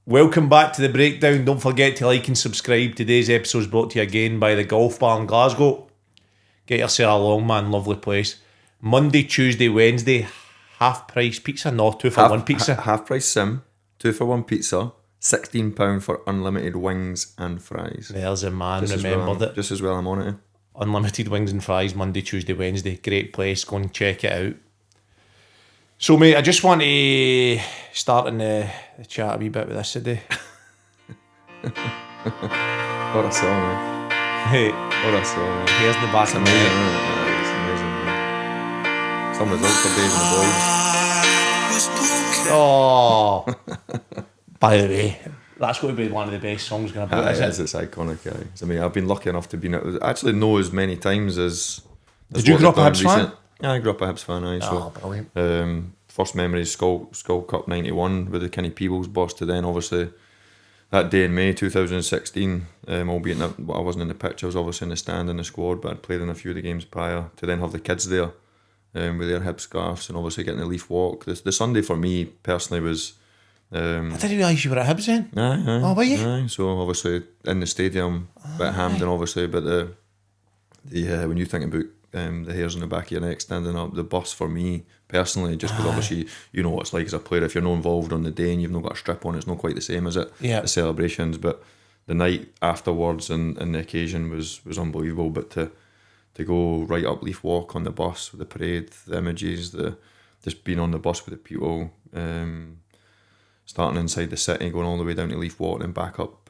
Welcome back to the breakdown. Don't forget to like and subscribe. Today's episode is brought to you again by the Golf Bar in Glasgow. Get yourself along, man. Lovely place. Monday, Tuesday, Wednesday, half price pizza. No, 2 for 1 pizza. Half price sim, 2 for 1 pizza, £16 for unlimited wings and fries. There's a man, remembered it. Just as well I'm on it. Unlimited wings and fries, Monday, Tuesday, Wednesday. Great place. Go and check it out. So, mate, I just want to start in the chat a wee bit with this today. What a song, man. Hey, What a song, man. here's the back It's of amazing, me. isn't it? It's amazing, man. Some results for Dave and the boys. Oh, by the way, that's going to be one of the best songs going to be. It's iconic, guy. I mean, I've been lucky enough to be actually know as many times as Did you what grow up a they've Hibs done fan? recent. Yeah, I grew up a Hibs fan, aye. Oh, So, brilliant. first memory is Skull Cup 91 with the Kenny Peebles boss to then obviously that day in May 2016, albeit I wasn't in the pitch, I was obviously in the stand in the squad, but I'd played in a few of the games prior, to then have the kids there with their Hibs scarves and obviously getting the Leaf Walk. The Sunday for me personally was... I didn't realise you were at Hibs then. Aye. Oh, were you? Aye, so obviously in the stadium, a bit hammed and obviously, but the when you think about the hairs on the back of your neck standing up, the bus for me personally, just because obviously you know what it's like as a player, if you're not involved on the day and you've not got a strip on, it's not quite the same as it. Yeah. The celebrations, but the night afterwards and the occasion was unbelievable. But to go right up Leaf Walk on the bus with the parade, the images, just being on the bus with the people, starting inside the city, going all the way down to Leaf Walk and back up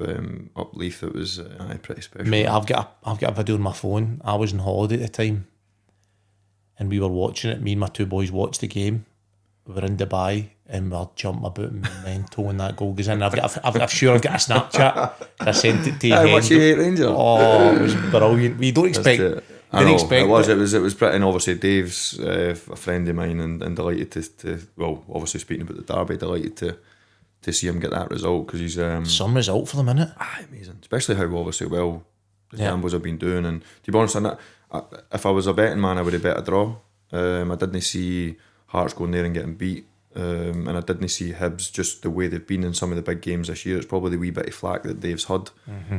Leaf, it was pretty special. Mate, I've got a video on my phone. I was on holiday at the time, and we were watching it. Me and my two boys watched the game. We were in Dubai, and we were jumping about mental when that goal goes in. I'm sure I've got a Snapchat. I sent it to you. How much you hate Rangers? Oh, it was brilliant. We don't expect. I know, expect it was pretty, and obviously Dave's a friend of mine, and delighted to well, obviously speaking about the derby, delighted to see him get that result, because he's some result for them, innit? Amazing, especially how obviously well the Gambles have been doing. And to be honest, if I was a betting man, I would have bet a draw. I didn't see Hearts going there and getting beat, and I didn't see Hibs just the way they've been in some of the big games this year. It's probably the wee bit of flack that Dave's had,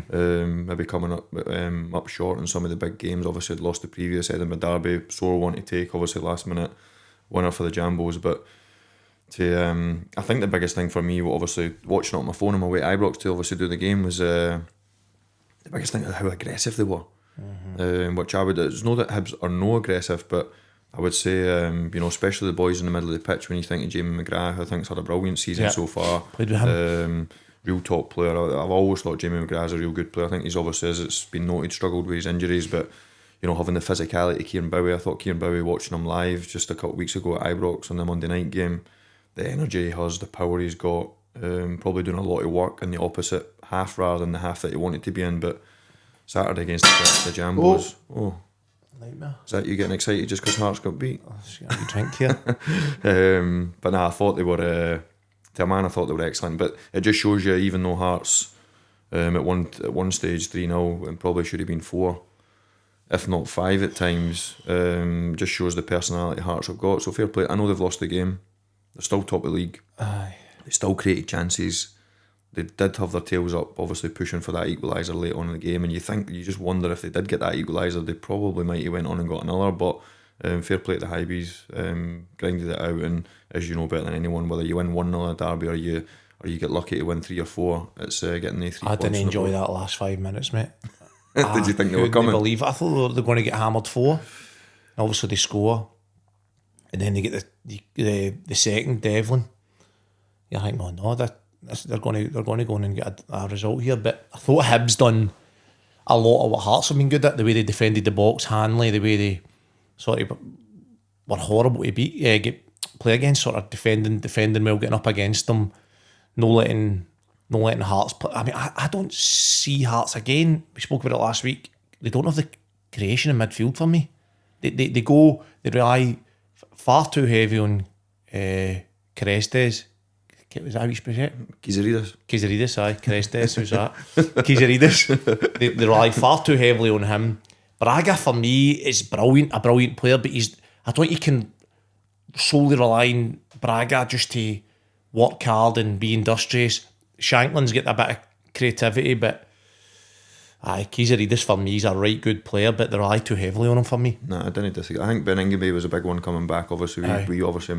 maybe coming up short in some of the big games. Obviously had lost the previous Edinburgh derby, sore one to take, obviously last minute winner for the Jambos, but I think the biggest thing for me, obviously watching it on my phone on my way to Ibrox to obviously do the game, was the biggest thing, how aggressive they were. Which I would, it's not that Hibs are no aggressive, but I would say, especially the boys in the middle of the pitch, when you think of Jamie McGrath, who I think's had a brilliant season so far. Played with him. Real top player. I've always thought Jamie McGrath's a real good player. I think he's obviously, as it's been noted, struggled with his injuries, but having the physicality of Kieran Bowie, I thought Kieran Bowie, watching him live just a couple of weeks ago at Ibrox on the Monday night game, the energy he has, the power he's got, probably doing a lot of work in the opposite half rather than the half that he wanted to be in. But Saturday against the Jambos, Nightmare. Is that you getting excited just because Hearts got beat? Just got a drink here. But I thought they were, to a man, I thought they were excellent. But it just shows you, even though Hearts at one stage 3-0 and probably should have been 4, if not 5 at times, just shows the personality Hearts have got. So fair play. I know they've lost the game. They're still top of the league. Aye. They still created chances. They did have their tails up, obviously pushing for that equaliser late on in the game. And you just wonder if they did get that equaliser, they probably might have went on and got another. But fair play to the Hibs, grinded it out. And as you know better than anyone, whether you win 1-0 a derby or you get lucky to win 3 or 4, it's getting the 3 I points. didn't enjoy that last 5 minutes, mate. Did you think they were coming? Believe it. I thought they were going to get hammered 4. Obviously they score, and then they get the second, Devlin. You're like, no, they're going to go in and get a result here. But I thought Hibs done a lot of what Hearts have been good at. The way they defended the box, Hanley, the way they sort of were horrible to play against. Sort of defending well, getting up against them, no letting Hearts play. I mean, I don't see Hearts again. We spoke about it last week. They don't have the creation in midfield for me. They rely far too heavy on Crestes. Was that how you speak it? Kizaridis, aye. Crestes, who's that? Kizaridis. They rely far too heavily on him. Braga, for me, is a brilliant player, but I don't think you can solely rely on Braga just to work hard and be industrious. Shanklin's got a bit of creativity, but Kizaridis for me, he's a right good player, but they rely too heavily on him for me. No, I didn't disagree. I think Ben Ingeby was a big one coming back. Obviously, we obviously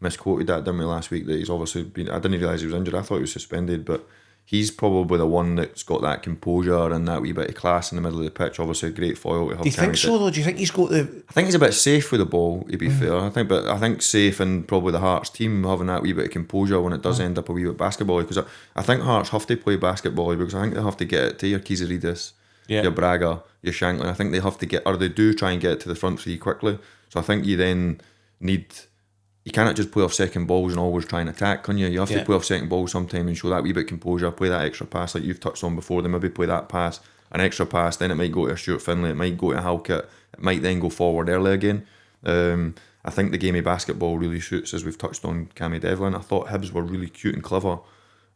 misquoted that, didn't we, last week, that he's obviously been... I didn't realise he was injured. I thought he was suspended, but he's probably the one that's got that composure and that wee bit of class in the middle of the pitch. Obviously, a great foil to have. Do you think so, though? Do you think he's got the... I think he's a bit safe with the ball, to be fair. I think safe and probably the Hearts team having that wee bit of composure when it does end up a wee bit basketball. Because I think Hearts have to play basketball because I think they have to get it to your Kizaridis, your Braga, your Shanklin. I think they have to get, or they do try and get it to the front three quickly. So I think you then need... You cannot just play off second balls and always try and attack, can you? You have to play off second balls sometime and show that wee bit of composure, play that extra pass like you've touched on before, then maybe play that pass, an extra pass, then it might go to a Stuart Finlay, it might go to Halkett, it might then go forward early again. I think the game of basketball really suits, as we've touched on, Cammy Devlin. I thought Hibs were really cute and clever.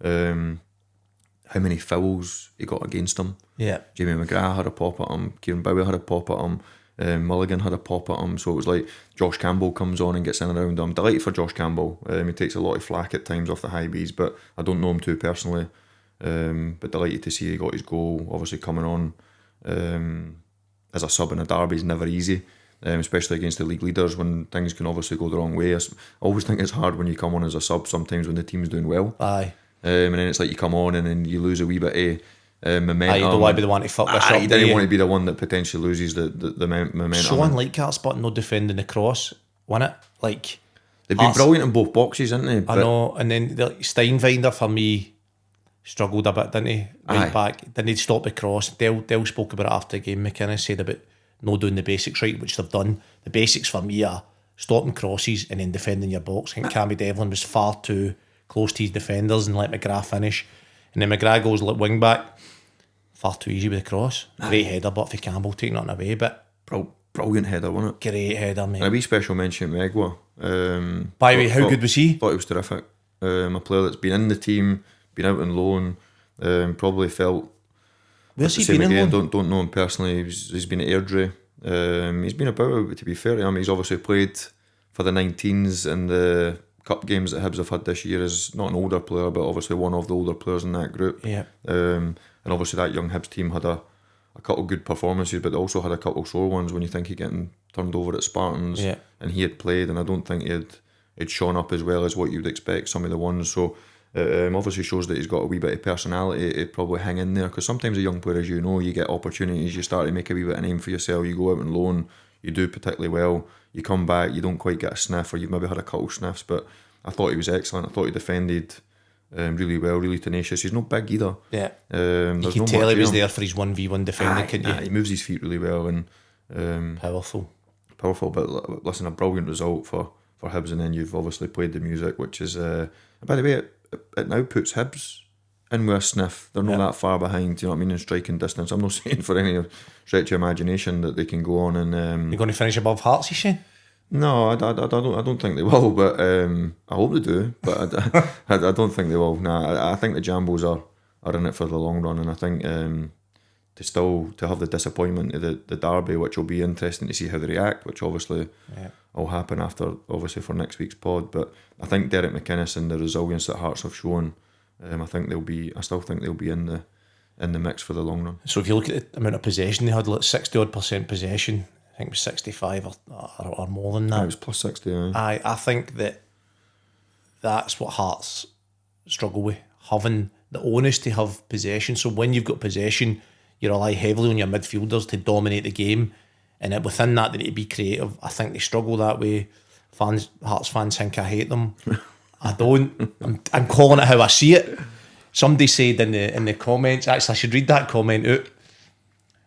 How many fouls he got against him. Yeah. Jamie McGrath had a pop at him, Kieran Bowie had a pop at him, Mulligan had a pop at him, so it was like Josh Campbell comes on and gets in around him. Delighted for Josh Campbell. He takes a lot of flack at times off the high Bs, but I don't know him too personally. But delighted to see he got his goal. Obviously coming on as a sub in a derby is never easy, especially against the league leaders when things can obviously go the wrong way. I always think it's hard when you come on as a sub sometimes when the team's doing well. Aye. And then it's like you come on and then you lose a wee bit of momentum. You don't want to be the one to fuck this up. You didn't want to be the one that potentially loses the momentum. So unlike that spot, no defending the cross, wasn't it? Like, they've been brilliant in both boxes, haven't they? I know, and then Steinvinder for me struggled a bit, didn't he? Right back, didn't he stop the cross? Dale spoke about it after the game. McInnes said about no doing the basics right, which they've done. The basics for me are stopping crosses and then defending your box. I think Cammy Devlin was far too close to his defenders and let McGrath finish. And then McGrath goes like wing back, far too easy with the cross. Great header, but for Campbell taking nothing away. But brilliant header, wasn't it? Great header, mate. And a wee special mention to Megwa. By the way, how good was he? Thought he was terrific. A player that's been in the team, been out on loan, probably felt... Where's he been in loan? Don't know him personally. He's been at Airdrie. He's been about, to be fair to him. He's obviously played for the 19s and the cup games that Hibs have had this year. Is not an older player, but obviously one of the older players in that group. Yeah. And obviously that young Hibs team had a couple of good performances, but they also had a couple of sore ones when you think he getting turned over at Spartans. Yeah. And he had played, and I don't think he'd shown up as well as what you'd expect some of the ones. So obviously shows that he's got a wee bit of personality to probably hang in there, because sometimes a young player, as you know, you get opportunities, you start to make a wee bit of name for yourself, you go out on loan, you do particularly well, you come back, you don't quite get a sniff, or you've maybe had a couple sniffs. But I thought he was excellent. I thought he defended really well, really tenacious. He's not big either. Yeah. You can tell he was there for his 1v1 defending, couldn't you? He moves his feet really well and powerful. But listen, a brilliant result for Hibs, and then you've obviously played the music, which is by the way, it now puts Hibs in with a sniff. They're not that far behind, you know what I mean, in striking distance. I'm not saying for any stretch of imagination that they can go on and you're going to finish above Hearts, you say? No, I don't think they will, but I hope they do, but I don't think they will. Nah, I think the Jambos are in it for the long run, and I think to have the disappointment of the derby, which will be interesting to see how they react, which obviously will happen after, obviously, for next week's pod. But I think Derek McInnes and the resilience that Hearts have shown, I still think they'll be in the mix for the long run. So if you look at the amount of possession, they had like 60% possession. I think it was 65 or more than that. It was plus 60, I think that's what Hearts struggle with, having the onus to have possession. So when you've got possession, you rely heavily on your midfielders to dominate the game, and within that they need to be creative. I think they struggle that way. Hearts fans think I hate them. I don't. I'm calling it how I see it. Somebody said in the comments, actually I should read that comment out.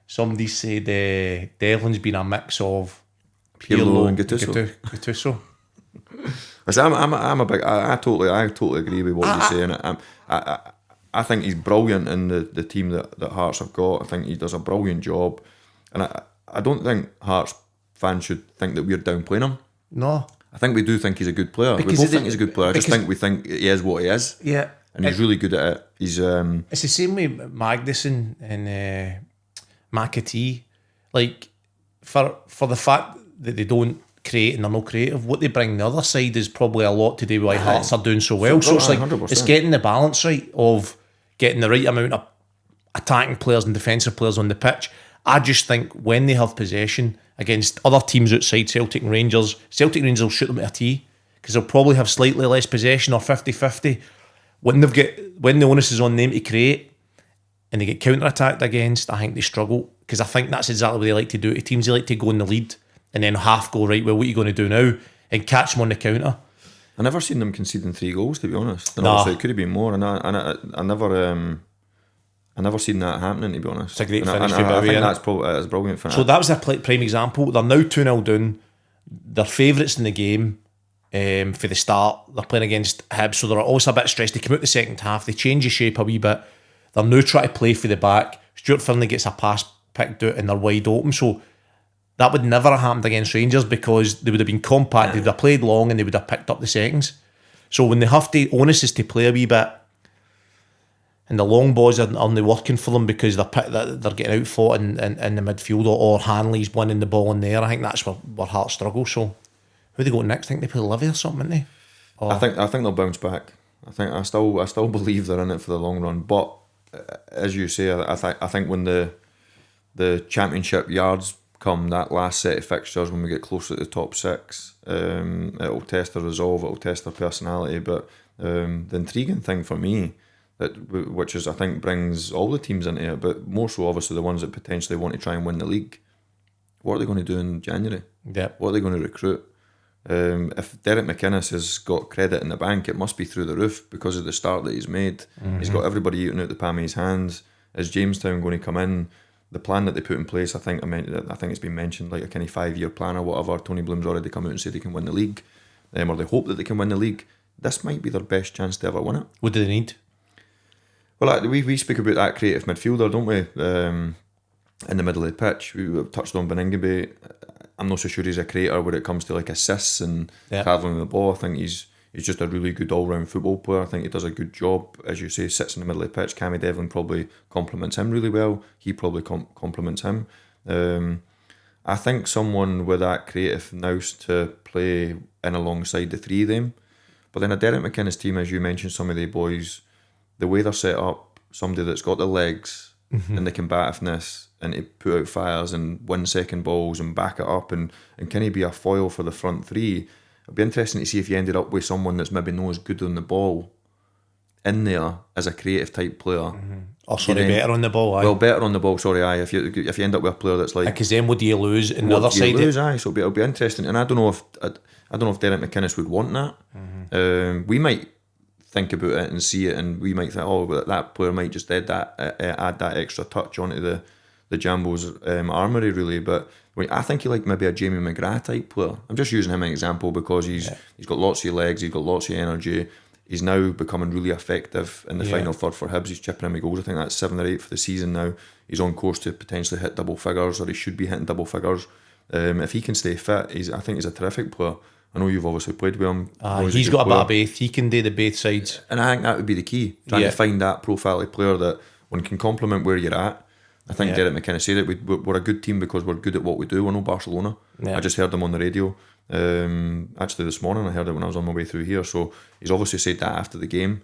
Somebody said Devlin's been a mix of Pirlo and Gattuso. I totally agree with what you're saying. I think he's brilliant in the team that Hearts have got. I think he does a brilliant job, and I don't think Hearts fans should think that we're downplaying him. No, I think we do think he's a good player. We both think he's a good player. I just think we think he is what he is. Yeah, and he's really good at it. He's it's the same way Magnuson and McAtee, like for the fact that they don't creating, they're not creative. What they bring the other side is probably a lot to do with why Hearts are doing so well. So it's like 100%. it's getting the balance right of getting the right amount of attacking players and defensive players on the pitch. I just think when they have possession against other teams outside Celtic and Rangers will shoot them at a tee because they'll probably have slightly less possession or 50-50. When the onus is on them to create and they get counter-attacked against, I think they struggle because I think that's exactly what they like to do to teams. They like to go in the lead and then half go, right, well, what are you going to do now? And catch them on the counter. I never seen them conceding 3 goals, to be honest. And Nah. obviously it could have been more, and I never seen that happening, to be honest. It's a great and finish I for Bowie, think innit? that's a brilliant finish. So that was a prime example. They're now 2-0 down. They're favourites in the game for the start. They're playing against Hibs, so they're also a bit stressed. They come out the second half, they change the shape a wee bit. They're now trying to play for the back. Stuart Finlay gets a pass picked out and they're wide open. So that would never have happened against Rangers because they would have been compact, they would have played long and they would have picked up the seconds. So when they have to, onus is to play a wee bit and the long balls are only working for them because they're getting out fought in the midfield or Hanley's winning the ball in there. I think that's where Hearts struggle. So who they go next? I think they play Livy or something, don't they? Or, I think they'll bounce back. I still believe they're in it for the long run. But as you say, I think when the championship yards come, that last set of fixtures, when we get closer to the top 6, it'll test their resolve, it'll test their personality. But the intriguing thing for me, which is I think brings all the teams into it, but more so obviously the ones that potentially want to try and win the league, what are they going to do in January? yeah. What are they going to recruit? If Derek McInnes has got credit in the bank, it must be through the roof because of the start that he's made. Mm-hmm. He's got everybody eating out the palm of his hands. Is Jamestown going to come in? The plan that they put in place, I think it's been mentioned, like a kind of 5-year plan or whatever. Tony Bloom's already come out and said they can win the league, or they hope that they can win the league. This might be their best chance to ever win it. What do they need? Well, we speak about that creative midfielder, don't we? In the middle of the pitch, we touched on Beningame. I'm not so sure he's a creator when it comes to like assists and travelling the ball. I think he's just a really good all-round football player. I think he does a good job, as you say, sits in the middle of the pitch. Cammy Devlin probably complements him really well. He probably complements him. I think someone with that creative nous to play in alongside the 3 of them. But then a Derek McInnes team, as you mentioned, some of the boys, the way they're set up, somebody that's got the legs and the combativeness and to put out fires and win second balls and back it up and can he be a foil for the front 3? It'd be interesting to see if you ended up with someone that's maybe not as good on the ball in there as a creative type player. Mm-hmm. Or better on the ball, aye. Well, better on the ball, sorry, aye. If you end up with a player that's like... Because then what do you lose in the other side? Aye, so it'll be interesting. And I don't know if Derek McInnes would want that. Mm-hmm. We might think about it and see it and we might think, oh, but that player might just add that extra touch onto the Jambo's armoury, really. But I think he like maybe a Jamie McGrath type player. I'm just using him as an example because he's got lots of legs, he's got lots of energy. He's now becoming really effective in the final third for Hibs. He's chipping in with goals. I think that's 7 or 8 for the season now. He's on course to potentially hit double figures, or he should be hitting double figures. If he can stay fit, I think he's a terrific player. I know you've obviously played with him. He's got a bit of both. He can do the both sides. And I think that would be the key, trying to find that profile of player that one can complement where you're at. I think Derek McInnes said it. We're a good team because we're good at what we do. We're no Barcelona. I just heard him on the radio. Actually this morning I heard it when I was on my way through here. So he's obviously said that after the game.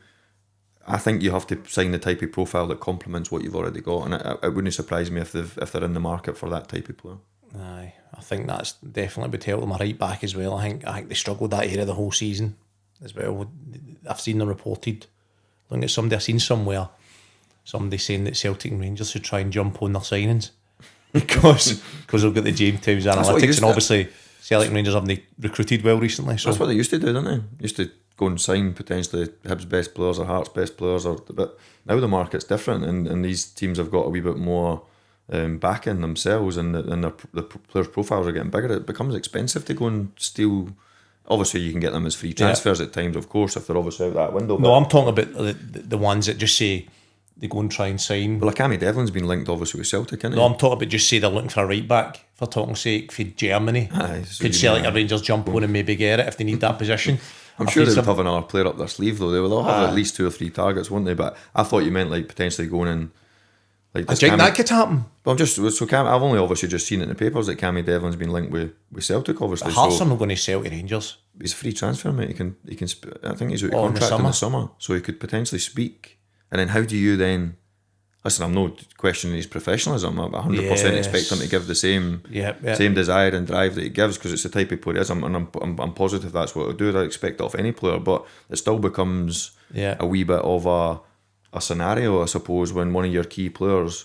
I think you have to sign the type of profile that complements what you've already got, and it wouldn't surprise me if they're in the market for that type of player. Aye, I think that's definitely would help them a right back as well. I think they struggled that area the whole season as well. I've seen them reported. Looking at somebody I've seen somewhere, somebody saying that Celtic and Rangers should try and jump on their signings because they've got the Jamestown's analytics, and obviously Celtic and Rangers haven't recruited well recently. So that's what they used to do, didn't they? Used to go and sign potentially Hibs' best players or Hearts' best players, but now the market's different, and these teams have got a wee bit more backing themselves, and the players' profiles are getting bigger. It becomes expensive to go and steal. Obviously, you can get them as free transfers at times, of course, if they're obviously out that window. No, I'm talking about the ones that just say they go and try and sign. Well, Cammy Devlin's been linked obviously with Celtic, isn't he? No, I'm talking about just say they're looking for a right back, for talking sake, for Germany. Could Celtic or Rangers jump on and maybe get it if they need that position? I'm sure they would have another player up their sleeve though. They will all have at least 2 or 3 targets, won't they? But I thought you meant like potentially going and Like, I think that could happen. But I've only obviously just seen it in the papers that Cammy Devlin's been linked with Celtic, obviously. But Hearts are not going to sell to Rangers. He's a free transfer, mate. I think he's out of Oh, contract in the summer, so he could potentially speak. And then how do you then? Listen, I'm not questioning his professionalism. I 100% expect him to give the same desire and drive that he gives, because it's the type of player he is. I'm positive that's what he'll do. I expect it off any player, but it still becomes a wee bit of a scenario, I suppose, when one of your key players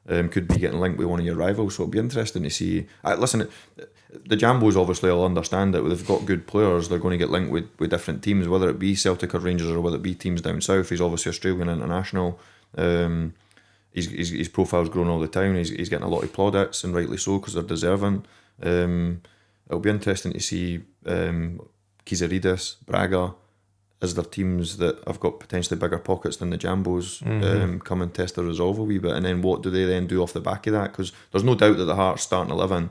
could be getting linked with one of your rivals. So it'll be interesting to see. Listen, the Jambos obviously will understand that they've got good players. They're going to get linked with different teams, whether it be Celtic or Rangers or whether it be teams down south. He's obviously Australian international. His profile's growing all the time. He's getting a lot of plaudits, and rightly so, because they're deserving. It'll be interesting to see Kizaridis, Braga, as their teams that have got potentially bigger pockets than the Jambos come and test their resolve a wee bit, and then what do they then do off the back of that? Because there's no doubt that the Hearts starting 11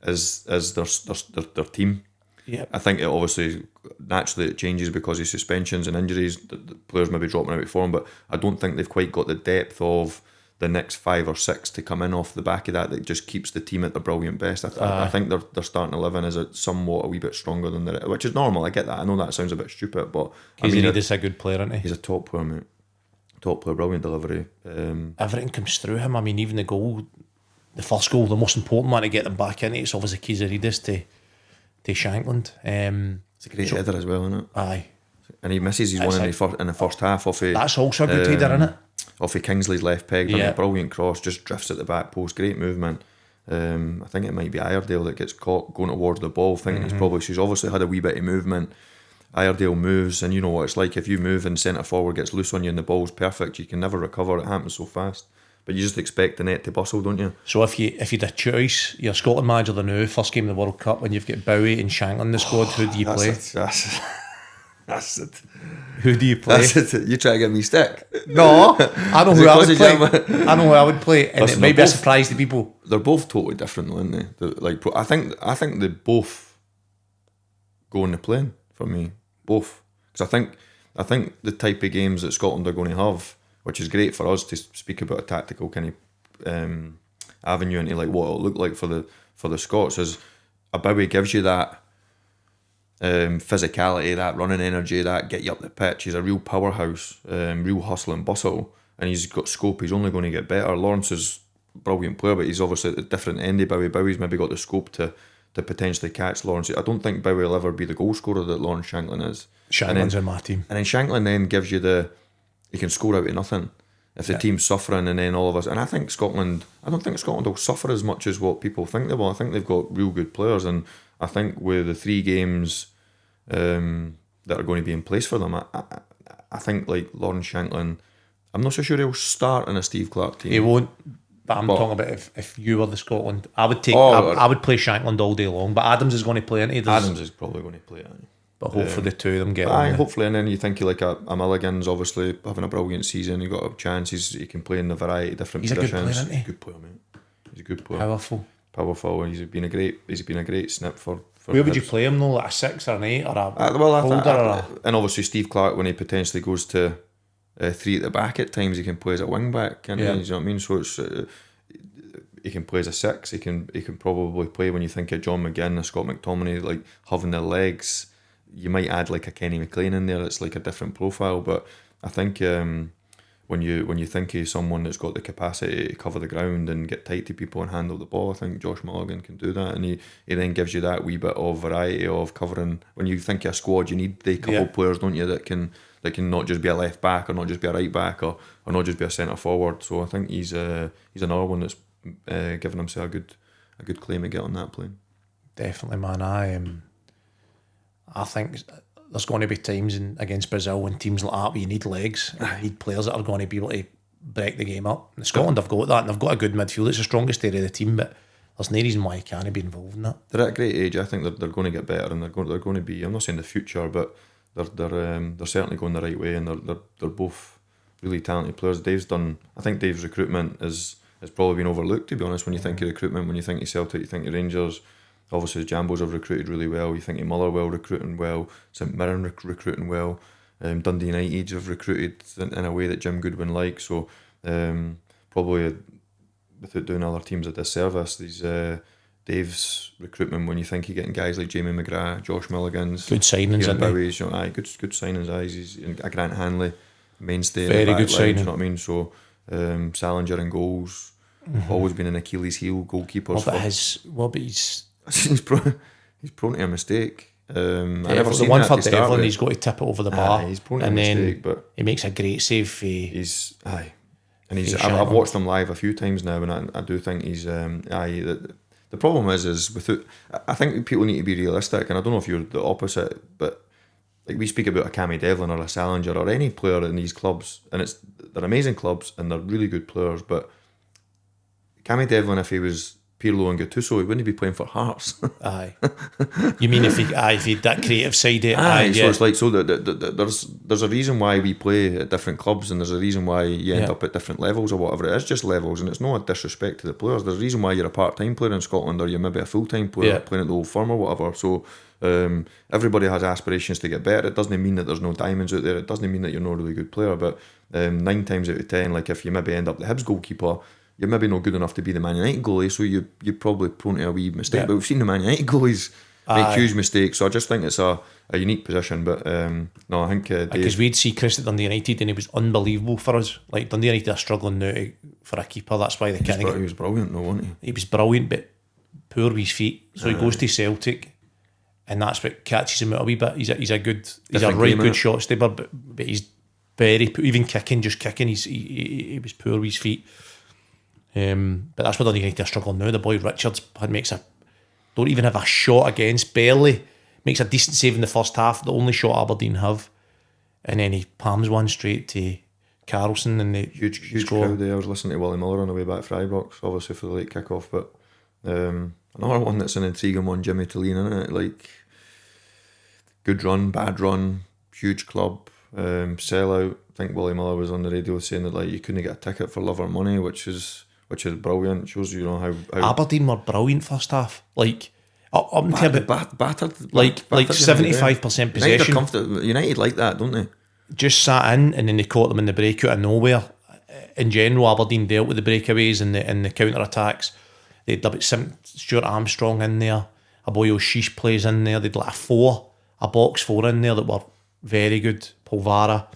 is their team. Yep. I think it obviously naturally it changes because of suspensions and injuries. The players may be dropping out of form, but I don't think they've quite got the depth of the next 5 or 6 to come in off the back of that just keeps the team at their brilliant best. I think their starting 11 is somewhat a wee bit stronger than the, which is normal. I get that. I know that sounds a bit stupid, but He's a good player, isn't he? He's a top player, mate. Top player, brilliant delivery. Everything comes through him. I mean, even the goal, the first goal, the most important one to get them back in, it's obviously Kizaridis to Shankland. It's a great header as well, isn't it? Aye. And he misses his one in the first half off of... That's also a good header, isn't it? Off of Kingsley's left peg, done a brilliant cross, just drifts at the back post, great movement. I think it might be Iredale that gets caught going towards the ball, thinking she's obviously had a wee bit of movement. Iredale moves, and you know what it's like, if you move and centre forward gets loose on you and the ball's perfect, you can never recover, it happens so fast. But you just expect the net to bustle, don't you? So if you'd a choice, you're Scotland manager the now, first game of the World Cup, and you've got Bowie and Shankland in the squad, who do you play? That's it. Who do you play? That's it. You try to get me stick. No, I know who I would play. I know who I would play, and listen, it might be a surprise to people. They're both totally different, though, aren't they? I think they both go in the plane for me. Both, because I think the type of games that Scotland are going to have, which is great for us to speak about a tactical kind of avenue into like what it'll look like for the Scots, is a Bowie gives you that physicality, that running energy, that get you up the pitch. He's a real powerhouse, real hustle and bustle, and he's got scope. He's only going to get better. Lawrence is a brilliant player, but he's obviously at the different end of Bowie. Bowie's maybe got the scope to potentially catch Lawrence. I don't think Bowie will ever be the goal scorer that Lawrence Shankland is. Shankland's in my team. And then Shankland then gives you he can score out of nothing if the team's suffering, and then all of us. And I don't think Scotland will suffer as much as what people think they will. I think they've got real good players, and I think with the 3 games that are going to be in place for them, I think like Lawrence Shankland, I'm not so sure he'll start in a Steve Clarke team. He won't. But I'm talking about if you were the Scotland, I would I would play Shankland all day long. But Adams is going to play into this. Adams is probably going to play it. But hopefully the two of them get on. Hopefully, and then you think like a Mulligan's obviously having a brilliant season. He got a chance. He can play in a variety of different positions. Good player, isn't he? He's a good player, mate. He's a good player. Powerful. And he's been a great snip for where would you play him though? Like a 6 or an 8 or a holder? And obviously Steve Clarke, when he potentially goes to 3 at the back at times, he can play as a wing back. You know what I mean? So it's he can play as a 6. He can probably play, when you think of John McGinn, a Scott McTominay, like having the legs. You might add like a Kenny McLean in there. It's like a different profile, but I think when you think of someone that's got the capacity to cover the ground and get tight to people and handle the ball, I think Josh Mulligan can do that, and he then gives you that wee bit of variety of covering. When you think of a squad, you need the couple players, don't you, that can not just be a left back or not just be a right back or not just be a centre forward. So I think he's another one that's giving himself a good claim to get on that plane. Definitely, man. I think there's going to be times against Brazil and teams like that where you need legs, and you need players that are going to be able to break the game up. And Scotland have got that, and they've got a good midfield. It's the strongest area of the team, but there's no reason why you can't be involved in that. They're at a great age. I think they're going to get better, and they're going to be. I'm not saying the future, but they're certainly going the right way, and they're both really talented players. I think Dave's recruitment has probably been overlooked, to be honest. When you think of recruitment, when you think of Celtic, you think of Rangers. Obviously, the Jambos have recruited really well. You think of Motherwell recruiting well, St Mirren recruiting well, Dundee United have recruited in a way that Jim Goodwin likes. So Probably without doing other teams a disservice, these Dave's recruitment, when you think you're getting guys like Jamie McGrath, Josh Milligans, Good signings, Kieran isn't he? Bowie's, good signings. He's a Grant Hanley mainstay. Very in the back good line, signing. you know what I mean? So Salinger in goals, always been an Achilles heel goalkeepers. What about his? he's prone to a mistake. I never The seen one that for to start Devlin, with. he's got to tip it over the bar. He's prone to and a then mistake, but he makes a great save for he's and he's. He's I've shy, watched him live a few times now, and I do think he's. The problem is without. I think people need to be realistic, and I don't know if you're the opposite, but like we speak about a Cammy Devlin or a Salinger or any player in these clubs, and they're amazing clubs and they're really good players, but Cammy Devlin, if he was Pirlo and Gattuso, he wouldn't be playing for Hearts. Aye. You mean if he had that creative side? So it's like there's a reason why we play at different clubs, and there's a reason why you end up at different levels or whatever. It is just levels, and it's not a disrespect to the players. There's a reason why you're a part-time player in Scotland, or you're maybe a full-time player playing at the Old Firm or whatever. So everybody has aspirations to get better. It doesn't mean that there's no diamonds out there. It doesn't mean that you're not a really good player. But 9 times out of 10, like if you maybe end up the Hibs goalkeeper, you're maybe not good enough to be the Man United goalie, so you're probably prone to a wee mistake. Yeah. But we've seen the Man United goalies make huge mistakes, so I just think it's a unique position. But no, I think because we'd see Chris at Dundee United and he was unbelievable for us. Like Dundee United are struggling now for a keeper. That's why they can't get. He was brilliant, though, wasn't he? He was brilliant, but poor with his feet. So he goes to Celtic, and that's what catches him out a wee bit. He's a right good shot stopper, but he's very even kicking. He was poor with his feet. But that's what Dundee United are struggling now. The boy Richards don't even have a shot against, barely makes a decent save in the first half, the only shot Aberdeen have, and then he palms one straight to Carlson and the huge crowd there. I was listening to Willie Miller on the way back from Ibrox, obviously for the late kick-off, but another one that's an intriguing one, Jimmy Tillene, isn't it? Like, good run, bad run, huge club, sellout. I think Willie Miller was on the radio saying that like you couldn't get a ticket for love or money, which is brilliant. Shows you know how Aberdeen were brilliant first half. Like I'm battered, like 75% possession. United like that, don't they? Just sat in, and then they caught them in the break out of nowhere. In general, Aberdeen dealt with the breakaways and the counter attacks. They'd about Stuart Armstrong in there. A boy O'Sheesh plays in there. They'd like a box four in there that were very good. Polvara.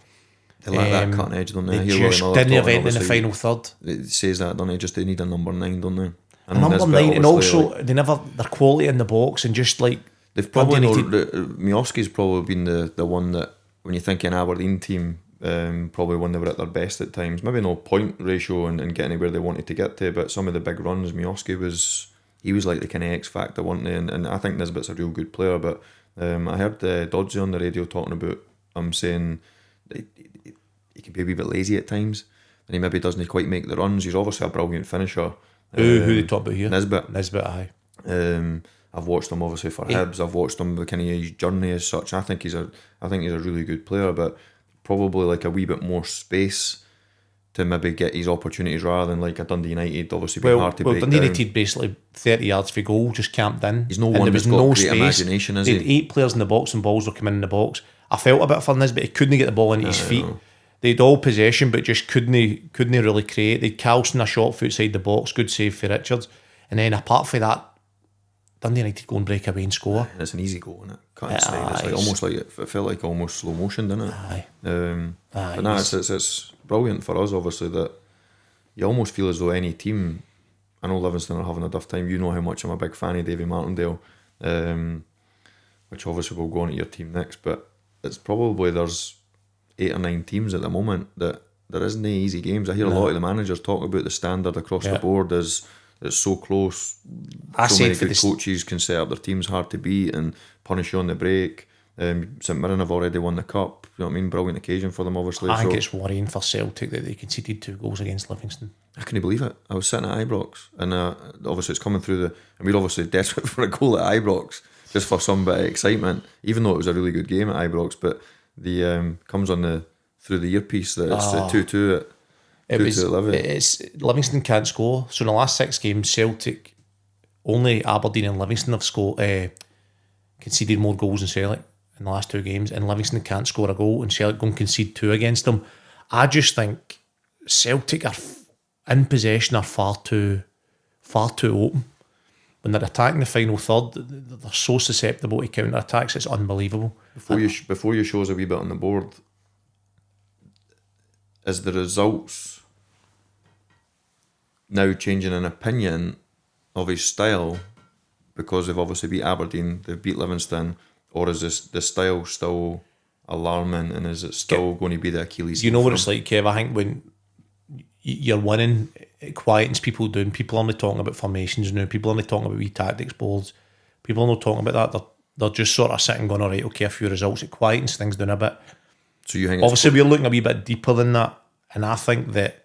They like that cutting edge, don't they? They just didn't event in the final third. It says that, don't they? Just they need a number 9, don't they? And number 9, and also like, their quality in the box, and just like they've probably Miovski's probably been the one that when you think an Aberdeen team, probably when they were at their best at times. Maybe no point ratio and getting where they wanted to get to, but some of the big runs, Miovski was like the kind of X factor, wasn't he? And I think Nisbet's a real good player. But I heard Doddsy on the radio talking about saying he can be a wee bit lazy at times, and he maybe doesn't quite make the runs. He's obviously a brilliant finisher. Who they talk about here? Nisbet, aye. I've watched him obviously for Hibs. I've watched him kind of his journey as such. I think he's a really good player, but probably like a wee bit more space to maybe get his opportunities rather than like a Dundee United. Obviously, been hard to break Dundee down. United basically 30 yards for goal, just camped in. He's no one that's got great imagination, is he? They had 8 players in the box, and balls were coming in the box. I felt a bit for Nisbet. He couldn't get the ball into his feet. They had all possession, but just couldn't really create. They'd Carlson a shot outside the box, good save for Richards, and then apart from that, Dundee United go and break away and score. And it's an easy goal, isn't it? It's like almost like it felt like almost slow motion, didn't it? But no, it's brilliant for us, obviously, that you almost feel as though any team. I know Livingston are having a tough time. You know how much I'm a big fan of Davy Martindale, which obviously will go on to your team next. But it's probably there's 8 or 9 teams at the moment that there isn't any easy games. I hear a lot of the managers talk about the standard across the board as it's so close. So many good coaches can set up their teams hard to beat and punish you on the break. St Mirren have already won the cup. You know what I mean? Brilliant occasion for them, obviously. I think it's worrying for Celtic that they conceded 2 goals against Livingston. I couldn't believe it. I was sitting at Ibrox, and obviously it's coming through and we're obviously desperate for a goal at Ibrox just for some bit of excitement, even though it was a really good game at Ibrox. But the comes on through the earpiece that it's the 2-2 at Livingston can't score. So in the last 6 games, Celtic, only Aberdeen and Livingston have conceded more goals than Celtic in the last 2 games, and Livingston can't score a goal, and Celtic go and concede 2 against them. I just think Celtic are in possession are far too open. When they're attacking the final third, they're so susceptible to counter attacks. It's unbelievable. Before you show us a wee bit on the board, is the results now changing an opinion of his style because they've obviously beat Aberdeen, they've beat Livingston, or is the style still alarming, and is it still going to be the Achilles heel? You know what it's like, Kev? I think when you're winning, it quietens people down. People aren't talking about formations now. People aren't talking about wee tactics boards. People are not talking about that. They're just sort of sitting going, all right, okay, a few results. It quietens things down a bit. So you think obviously we're looking a wee bit deeper than that, and I think that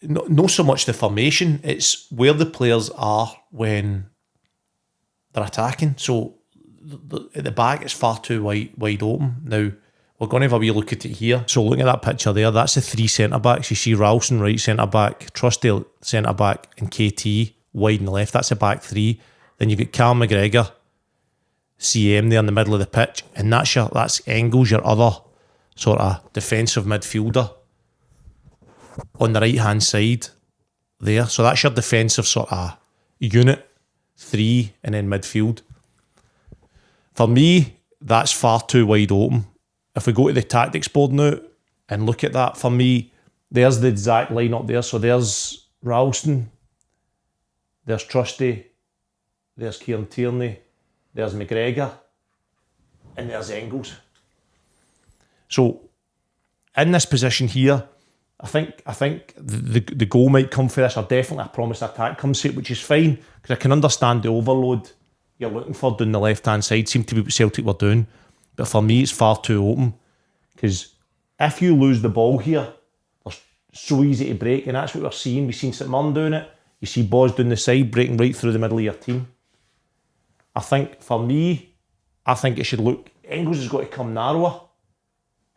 not so much the formation, it's where the players are when they're attacking. So at the back, it's far too wide open. Now, we're going to have a wee look at it here. So looking at that picture there, that's the three centre-backs. You see Ralston, right centre-back, Truesdale, centre-back, and KT wide and left. That's a back three. Then you've got Cal McGregor, CM there in the middle of the pitch, and that's Engels, your other sort of defensive midfielder on the right-hand side there. So that's your defensive sort of unit, three, and then midfield. For me, that's far too wide open. If we go to the tactics board now and look at that, for me, there's the exact line up there. So there's Ralston, there's Trusty, there's Kieran Tierney, there's McGregor, and there's Engels. So in this position here, I think the goal might come for this, or definitely a promised attack comes to it, which is fine, because I can understand the overload you're looking for down the left-hand side, seemed to be what Celtic were doing. But for me, it's far too open, because if you lose the ball here, it's so easy to break, and that's what we're seeing. We've seen St Mirren doing it. You see Boz down the side, breaking right through the middle of your team. I think, for me, it should look, Engels has got to come narrower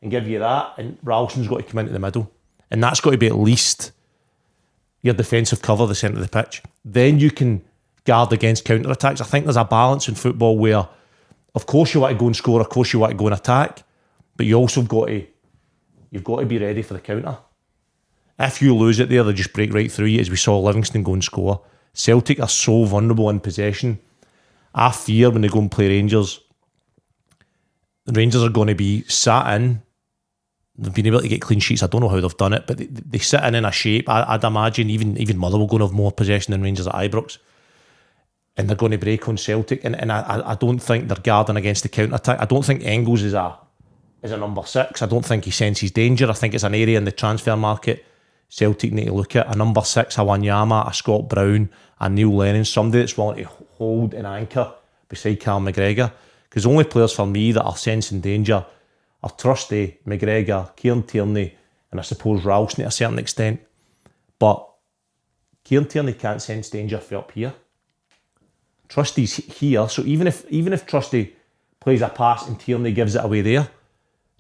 and give you that, and Ralston's got to come into the middle. And that's got to be at least your defensive cover, the centre of the pitch. Then you can guard against counter-attacks. I think there's a balance in football where, of course you want to go and score, of course you want to go and attack, but you also you've got to be ready for the counter. If you lose it there, they just break right through you, as we saw Livingston go and score. Celtic are so vulnerable in possession. I fear when they go and play Rangers, the Rangers are going to be sat in. They've been able to get clean sheets. I don't know how they've done it, but they sit in a shape. I'd imagine even Motherwell going to have more possession than Rangers at Ibrox. And they're going to break on Celtic. And I don't think they're guarding against the counter-attack. I don't think Engels is a number 6. I don't think he senses danger. I think it's an area in the transfer market Celtic need to look at. A number 6, a Wanyama, a Scott Brown, a Neil Lennon, somebody that's willing to hold an anchor beside Cal McGregor. Because the only players for me that are sensing danger are Trusty, McGregor, Kieran Tierney, and I suppose Ralston to a certain extent. But Kieran Tierney can't sense danger from up here. Trusty's here, so even if Trusty plays a pass and Tierney gives it away there,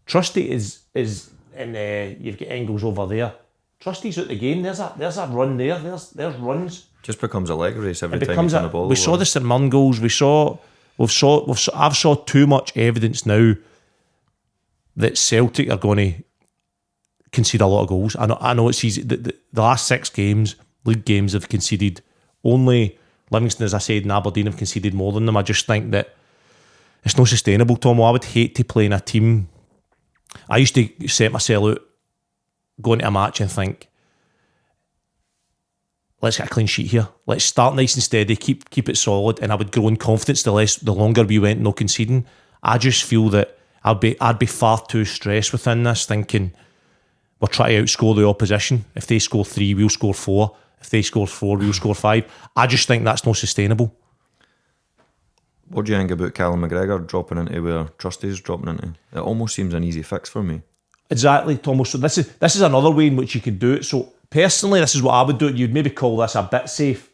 Trusty is and you've got Engels over there. Trusty's out the game. There's a run there. There's runs. Just becomes a leg race every time he's on the ball. We saw the St Mirren goals. I've saw too much evidence now that Celtic are going to concede a lot of goals. I know it's easy. The last 6 games, league games, have conceded. Only Livingston, as I said, and Aberdeen have conceded more than them. I just think that it's not sustainable, Tom. I would hate to play in a team. I used to set myself out, go into a match and think, let's get a clean sheet here. Let's start nice and steady, keep it solid, and I would grow in confidence the longer we went no conceding. I just feel that I'd be far too stressed within this, thinking we're trying to outscore the opposition. If they score 3, we'll score 4. If they score 4, we'll score 5. I just think that's not sustainable. What do you think about Callum McGregor dropping into where Trusty's dropping into? It almost seems an easy fix for me. Exactly, Thomas. So this is another way in which you could do it. So personally, this is what I would do. You'd maybe call this a bit safe.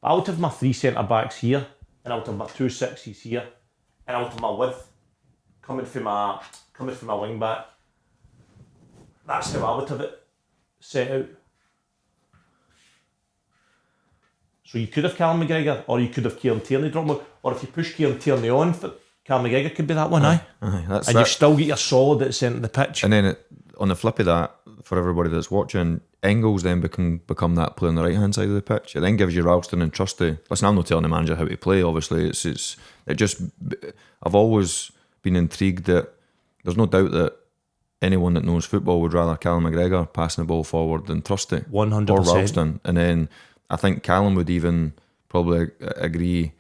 But I would have my 3 centre-backs here, and I would have my 2 6s here, and I would have my width coming from my wing back. That's how I would have it set out. So you could have Callum McGregor, or you could have Kieran Tierney drop more, or if you push Kieran Tierney on, Callum McGregor could be that one, aye. That's and you still get your solid at the centre of the pitch. And then on the flip of that, for everybody that's watching, Engels then become that player on the right hand side of the pitch. It then gives you Ralston and Trusty. Listen, I'm not telling the manager how to play. Obviously, I've always been intrigued that there's no doubt that anyone that knows football would rather Callum McGregor passing the ball forward than Trusty 100%. or Ralston. And then I think Callum would even probably agree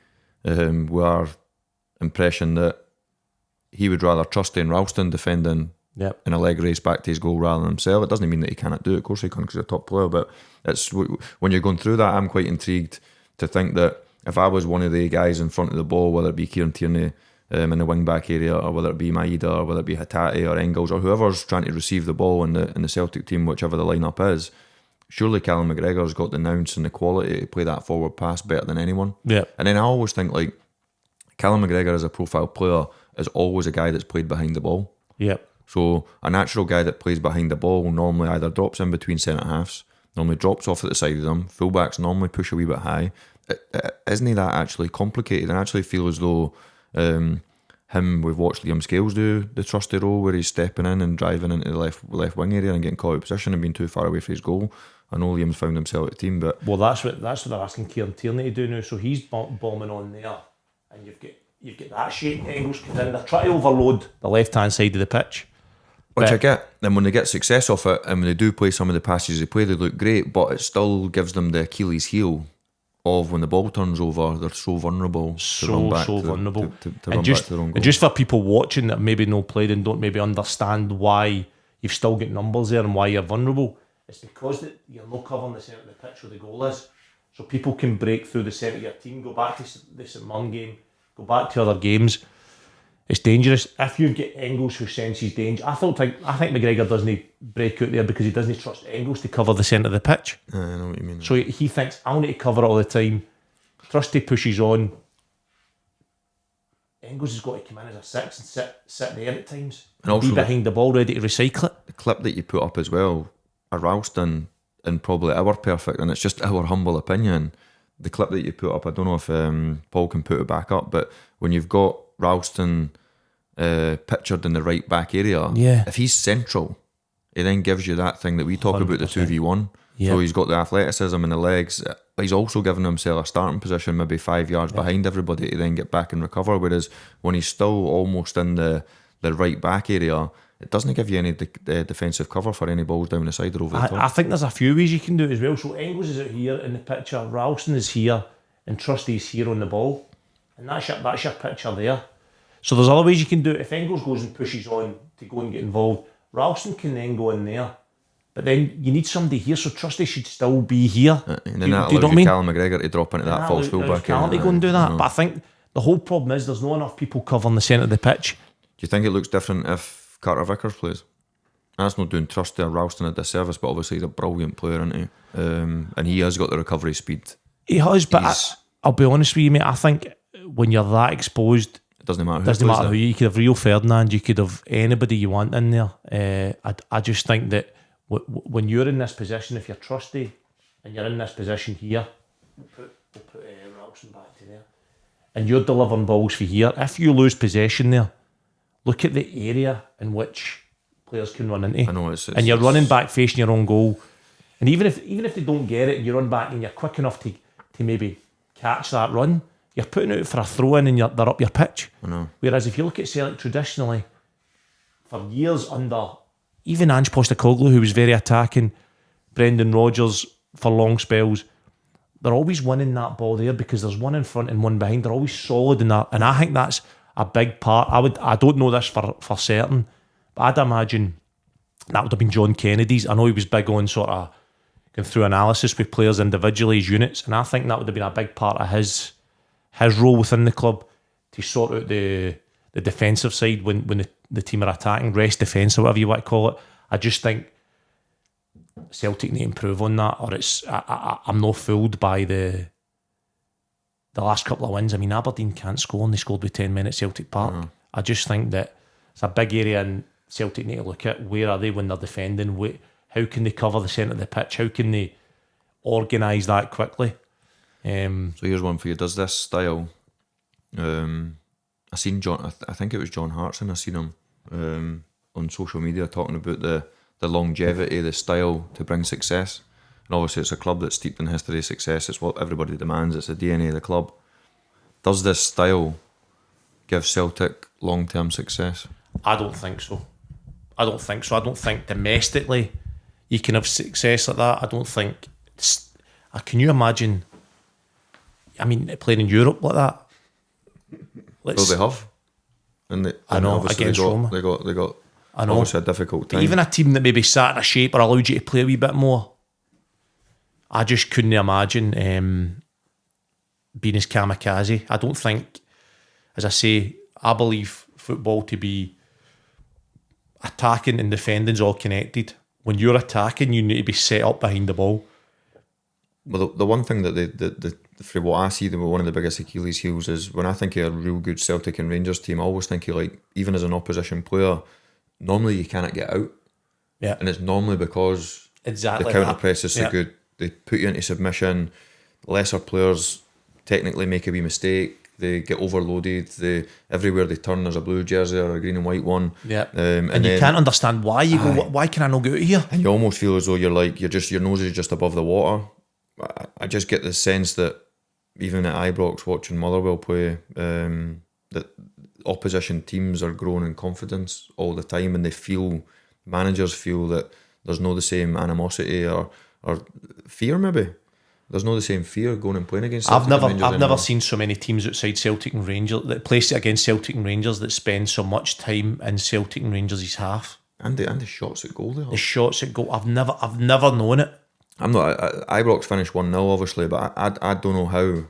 with our impression that he would rather Trusty and Ralston defending in a leg race back to his goal rather than himself. It doesn't mean that he cannot do it. Of course he can, because he's a top player. But it's when you're going through that, I'm quite intrigued to think that if I was one of the guys in front of the ball, whether it be Kieran Tierney in the wing back area, or whether it be Maeda, or whether it be Hatate or Engels, or whoever's trying to receive the ball in the Celtic team, whichever the lineup is, surely Callum McGregor's got the nous and the quality to play that forward pass better than anyone. Yeah. And then I always think, like, Callum McGregor as a profile player is always a guy that's played behind the ball. Yeah. So a natural guy that plays behind the ball normally either drops in between centre halves, normally drops off at the side of them. Fullbacks normally push a wee bit high. Isn't he that actually complicated? And I actually feel as though we've watched Liam Scales do the trusty role where he's stepping in and driving into the left wing area and getting caught out of position and being too far away from his goal. I know Liam's found himself at the team, but that's what they're asking Kieran Tierney to do now. So he's bombing on there, and you've got that shape. Engels comes in. They're trying to overload the left hand side of the pitch, which I get. And when they get success off it, and when they do play some of the passes they play, they look great. But it still gives them the Achilles heel of when the ball turns over, they're so vulnerable. Vulnerable. To run back to their own goal. And just for people watching that maybe no played and don't maybe understand why you've still got numbers there and why you're vulnerable, it's because you're not covering the centre of the pitch where the goal is. So people can break through the centre of your team, go back to the St Mirren game, go back to other games. It's dangerous. If you get Engels who senses danger, I think McGregor doesn't break out there because he doesn't trust Engels to cover the centre of the pitch. I know what you mean. So he thinks, I'll need to cover it all the time. Trusty pushes on. Engels has got to come in as a six and sit there at times. And also be behind the ball, ready to recycle it. The clip that you put up as well, a Ralston and probably our perfect, and it's just our humble opinion. The clip that you put up, I don't know if Paul can put it back up, but when you've got Ralston pictured in the right back area, if he's central, he then gives you that thing that we talk 100%. About, the 2v1. So he's got the athleticism and the legs. He's also given himself a starting position maybe 5 yards behind everybody to then get back and recover, whereas when he's still almost in the right back area, it doesn't give you any defensive cover for any balls down the side or over the top. I think there's a few ways you can do it as well. So Engels is out here in the picture, Ralston is here, and Trusty's here on the ball, and that's your picture there. So there's other ways you can do it. If Engels goes and pushes on to go and get involved, Ralston can then go in there. But then you need somebody here, so Trusty should still be here. And then that allows you Callum McGregor to drop into that false fullback. Callum to go and do that. But I think the whole problem is there's not enough people covering the centre of the pitch. Do you think it looks different if Carter Vickers plays? That's not doing Trusty or Ralston a disservice, but obviously he's a brilliant player, isn't he? And he has got the recovery speed. He has, but I'll be honest with you, mate, I think when you're that exposed, it doesn't matter who you could have Rio Ferdinand, you could have anybody you want in there. I just think that when you're in this position, if you're Trusty and you're in this position here, we'll put Ralston back to there, and you're delivering balls for here, if you lose possession there, look at the area in which players can run into. I know and you're running back facing your own goal, and even if they don't get it and you run back and you're quick enough to maybe catch that run, you're putting out for a throw in and they're up your pitch. I know. Whereas if you look at Celtic traditionally, for years under even Ange Postecoglou, who was very attacking, Brendan Rodgers for long spells, they're always winning that ball there because there's one in front and one behind. They're always solid in that, and I think that's a big part. I don't know this for certain, but I'd imagine that would have been John Kennedy's. I know he was big on sort of going through analysis with players individually as units, and I think that would have been a big part of his role within the club to sort out the defensive side when the team are attacking, rest defence or whatever you want to call it. I just think Celtic need to improve on that, or I'm not fooled by the last couple of wins. I mean, Aberdeen can't score and they scored with 10 men at Celtic Park. I just think that it's a big area and Celtic need to look at where are they when they're defending, how can they cover the centre of the pitch, how can they organise that quickly. So here's one for you. Does this style I seen John, I think it was John Hartson, I seen him on social media talking about the the longevity, the style to bring success. And obviously it's a club that's steeped in history of success. It's what everybody demands. It's the DNA of the club. Does this style give Celtic long-term success? I don't think so. I don't think domestically you can have success like that. I don't think... Can you imagine... I mean, playing in Europe like that? Well, they have. And I know, against Roma. They got I know. obviously a difficult time. But even a team that maybe sat in a shape or allowed you to play a wee bit more, I just couldn't imagine being as kamikaze. I don't think, as I say, I believe football to be attacking and defending's all connected. When you're attacking, you need to be set up behind the ball. Well, the one thing that from what I see, one of the biggest Achilles heels is when I think of a real good Celtic and Rangers team, I always think of, like, even as an opposition player, normally you cannot get out. Yeah. And it's normally because exactly the counter press is so good. They put you into submission. Lesser players technically make a wee mistake. They get overloaded. Everywhere they turn, there's a blue jersey or a green and white one. Yeah, and you can't understand why you go. Why can I not get out of here? And you almost feel as though your nose is just above the water. I just get the sense that even at Ibrox, watching Motherwell play, that opposition teams are growing in confidence all the time, and managers feel that there's no the same animosity or fear. Maybe there's no the same fear going and playing against Celtic. I've never seen so many teams outside Celtic and Rangers that play against Celtic and Rangers that spend so much time in Celtic and Rangers' half. And the shots at goal. The shots at goal. I've never known it. I'm not. Ibrox finished 1-0, obviously, but I don't know how.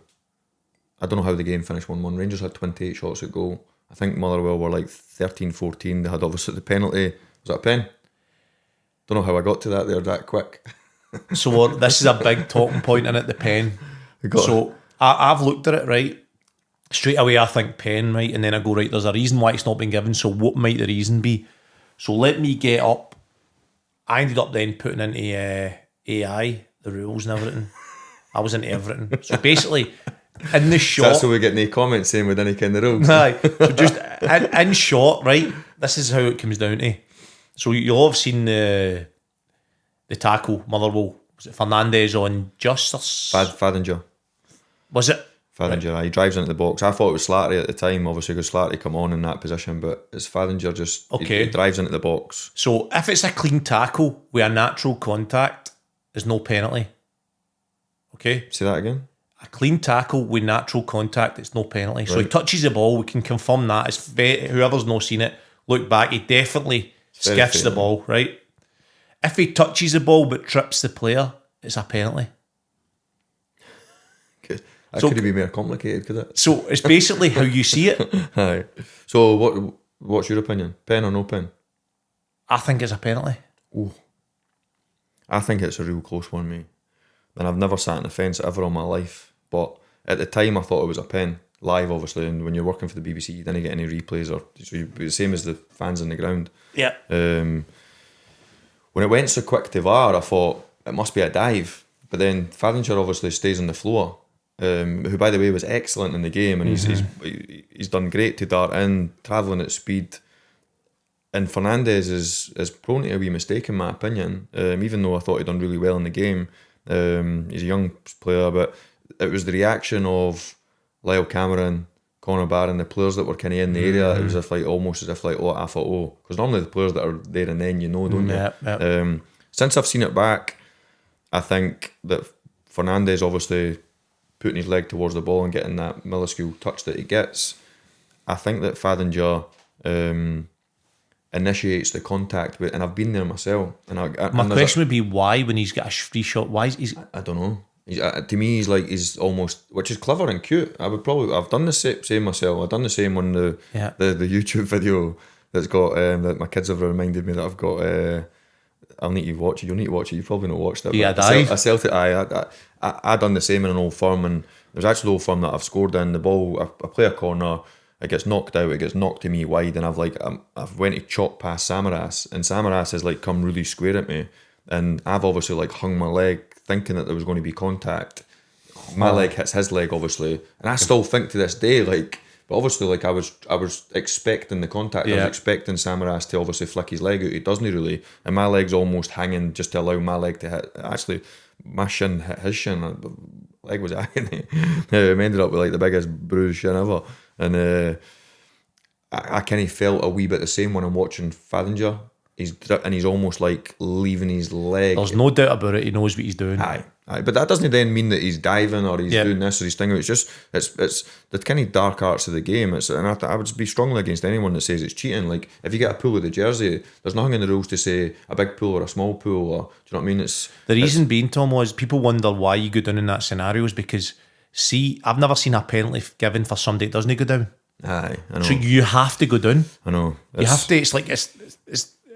I don't know how the game finished 1-1. Rangers had 28 shots at goal. I think Motherwell were like 13-14. They had obviously the penalty. Was that a pen? Don't know how I got to that there that quick. So this is a big talking point in it, the pen. So I've looked at it, right? Straight away I think pen, right? And then I go, right, there's a reason why it's not been given, so what might the reason be? So let me get up. I ended up then putting into AI, the rules and everything. I was into everything. So basically, in the shot... That's how we get any comments saying we didn't ken the rules. Aye. So just in shot, right? This is how it comes down to. So you'll have seen the tackle, Motherwell. Was it Fernandez on Gers? Fadinger. Was it? Fadinger, right. He drives into the box. I thought it was Slattery at the time, obviously, because Slattery come on in that position, but it's Fadinger just... Okay. He drives into the box. So if it's a clean tackle with a natural contact, there's no penalty. Okay? Say that again? A clean tackle with natural contact, it's no penalty. Right. So he touches the ball, we can confirm that. Whoever's not seen it, look back, he definitely skiffs the ball, right? If he touches the ball but trips the player, it's a penalty. That could be more complicated, could it? So it's basically how you see it. Aye. So what's your opinion? Pen or no pen? I think it's a penalty. Ooh. I think it's a real close one, mate. And I've never sat on the fence ever in my life. But at the time, I thought it was a pen. Live, obviously. And when you're working for the BBC, you didn't get any replays. So you'd be the same as the fans on the ground. Yeah. When it went so quick to VAR, I thought it must be a dive. But then Fadinger obviously stays on the floor. Who, by the way, was excellent in the game. And he's done great to dart in, travelling at speed. And Fernandez is prone to a wee mistake, in my opinion, even though I thought he'd done really well in the game. He's a young player, but it was the reaction of Lyle Cameron, Conor Barron, the players that were kind of in the area. It was almost as if because normally the players that are there and then, don't you? Yeah. Since I've seen it back, I think that Fernandez obviously putting his leg towards the ball and getting that minuscule touch that he gets. I think that Fadinger initiates the contact with, and I've been there myself. And my question would be why, when he's got a free shot, why is he? I don't know. To me, he's almost, which is clever and cute. I've done the same myself. I've done the same on the YouTube video that's got that my kids have reminded me that I've got. I'll need you to watch it. You'll need to watch it. You've probably not watched it. Yeah, a Celtic. I done the same in an Old Firm, and there's actually an Old Firm that I've scored in. The ball, I play a corner. It gets knocked out, it gets knocked to me wide, and I've went to chop past Samaras, and Samaras has come really square at me, and I've obviously hung my leg thinking that there was going to be contact. My leg hits his leg, obviously, and I still think to this day, But obviously, like I was expecting the contact. I was expecting Samaras to obviously flick his leg out. He doesn't really, and my leg's almost hanging just to allow my leg to hit. Actually, my shin hit his shin. Leg was agony. I ended up with like the biggest bruised shin ever, and I kind of felt a wee bit the same when I'm watching Fadinger. He's almost like leaving his leg. There's no doubt about it. He knows what he's doing. Aye. But that doesn't then mean that he's diving or he's doing this or he's thinking. It's just it's the kind of dark arts of the game. And I would be strongly against anyone that says it's cheating. Like if you get a pull of the jersey, there's nothing in the rules to say a big pull or a small pull. Or do you know what I mean? The reason being, Tom, was people wonder why you go down in that scenario is because I've never seen a penalty given for somebody that doesn't go down. Aye, I know. So you have to go down. I know. You have to. It's like it's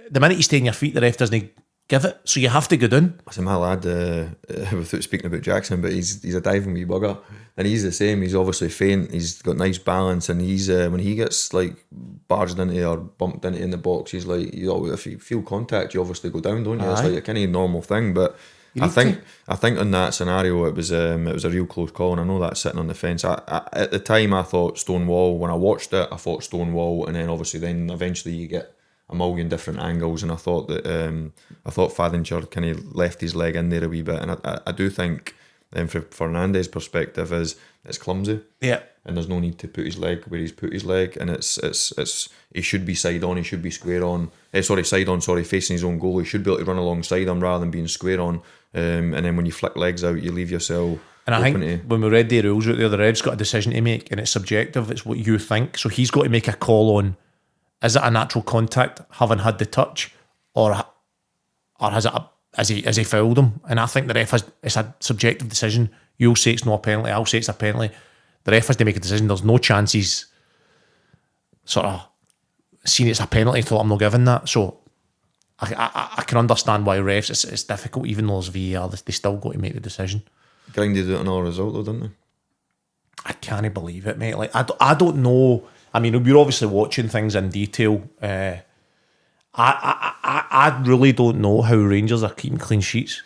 the minute you stay on your feet, the ref doesn't give it. So you have to go down. I see my lad, without speaking about Jackson, but he's a diving wee bugger, and he's the same. He's obviously faint. He's got nice balance, and he's when he gets like barged into or bumped into in the box, he's like, if you feel contact, you obviously go down, don't you? Aye. It's like a kind of normal thing, but. I think in that scenario it was a real close call, and I know that's sitting on the fence. At the time I thought Stonewall. When I watched it, I thought Stonewall, and then obviously eventually you get a million different angles, and I thought that Fadinger kind of left his leg in there a wee bit, and I do think from Fernandez's perspective is it's clumsy. Yeah. And there's no need to put his leg where he's put his leg, and it's he should be side on, he should be square on. Side on, facing his own goal. He should be able to run alongside him rather than being square on. And then when you flick legs out, you leave yourself. And I think when we read the rules out there, the ref's got a decision to make, and it's subjective. It's what you think. So he's got to make a call on: is it a natural contact, having had the touch, or has he fouled him? And I think the ref it's a subjective decision. You'll say it's not a penalty. I'll say it's a penalty. The ref has to make a decision. There's no chances sort of seeing it's a penalty until I'm not given that. So I can understand why refs, it's difficult, even though there's VAR, they still got to make the decision. Grinded out another result though, didn't they? I can't believe it, mate. Like I don't know. I mean, we're obviously watching things in detail. I really don't know how Rangers are keeping clean sheets.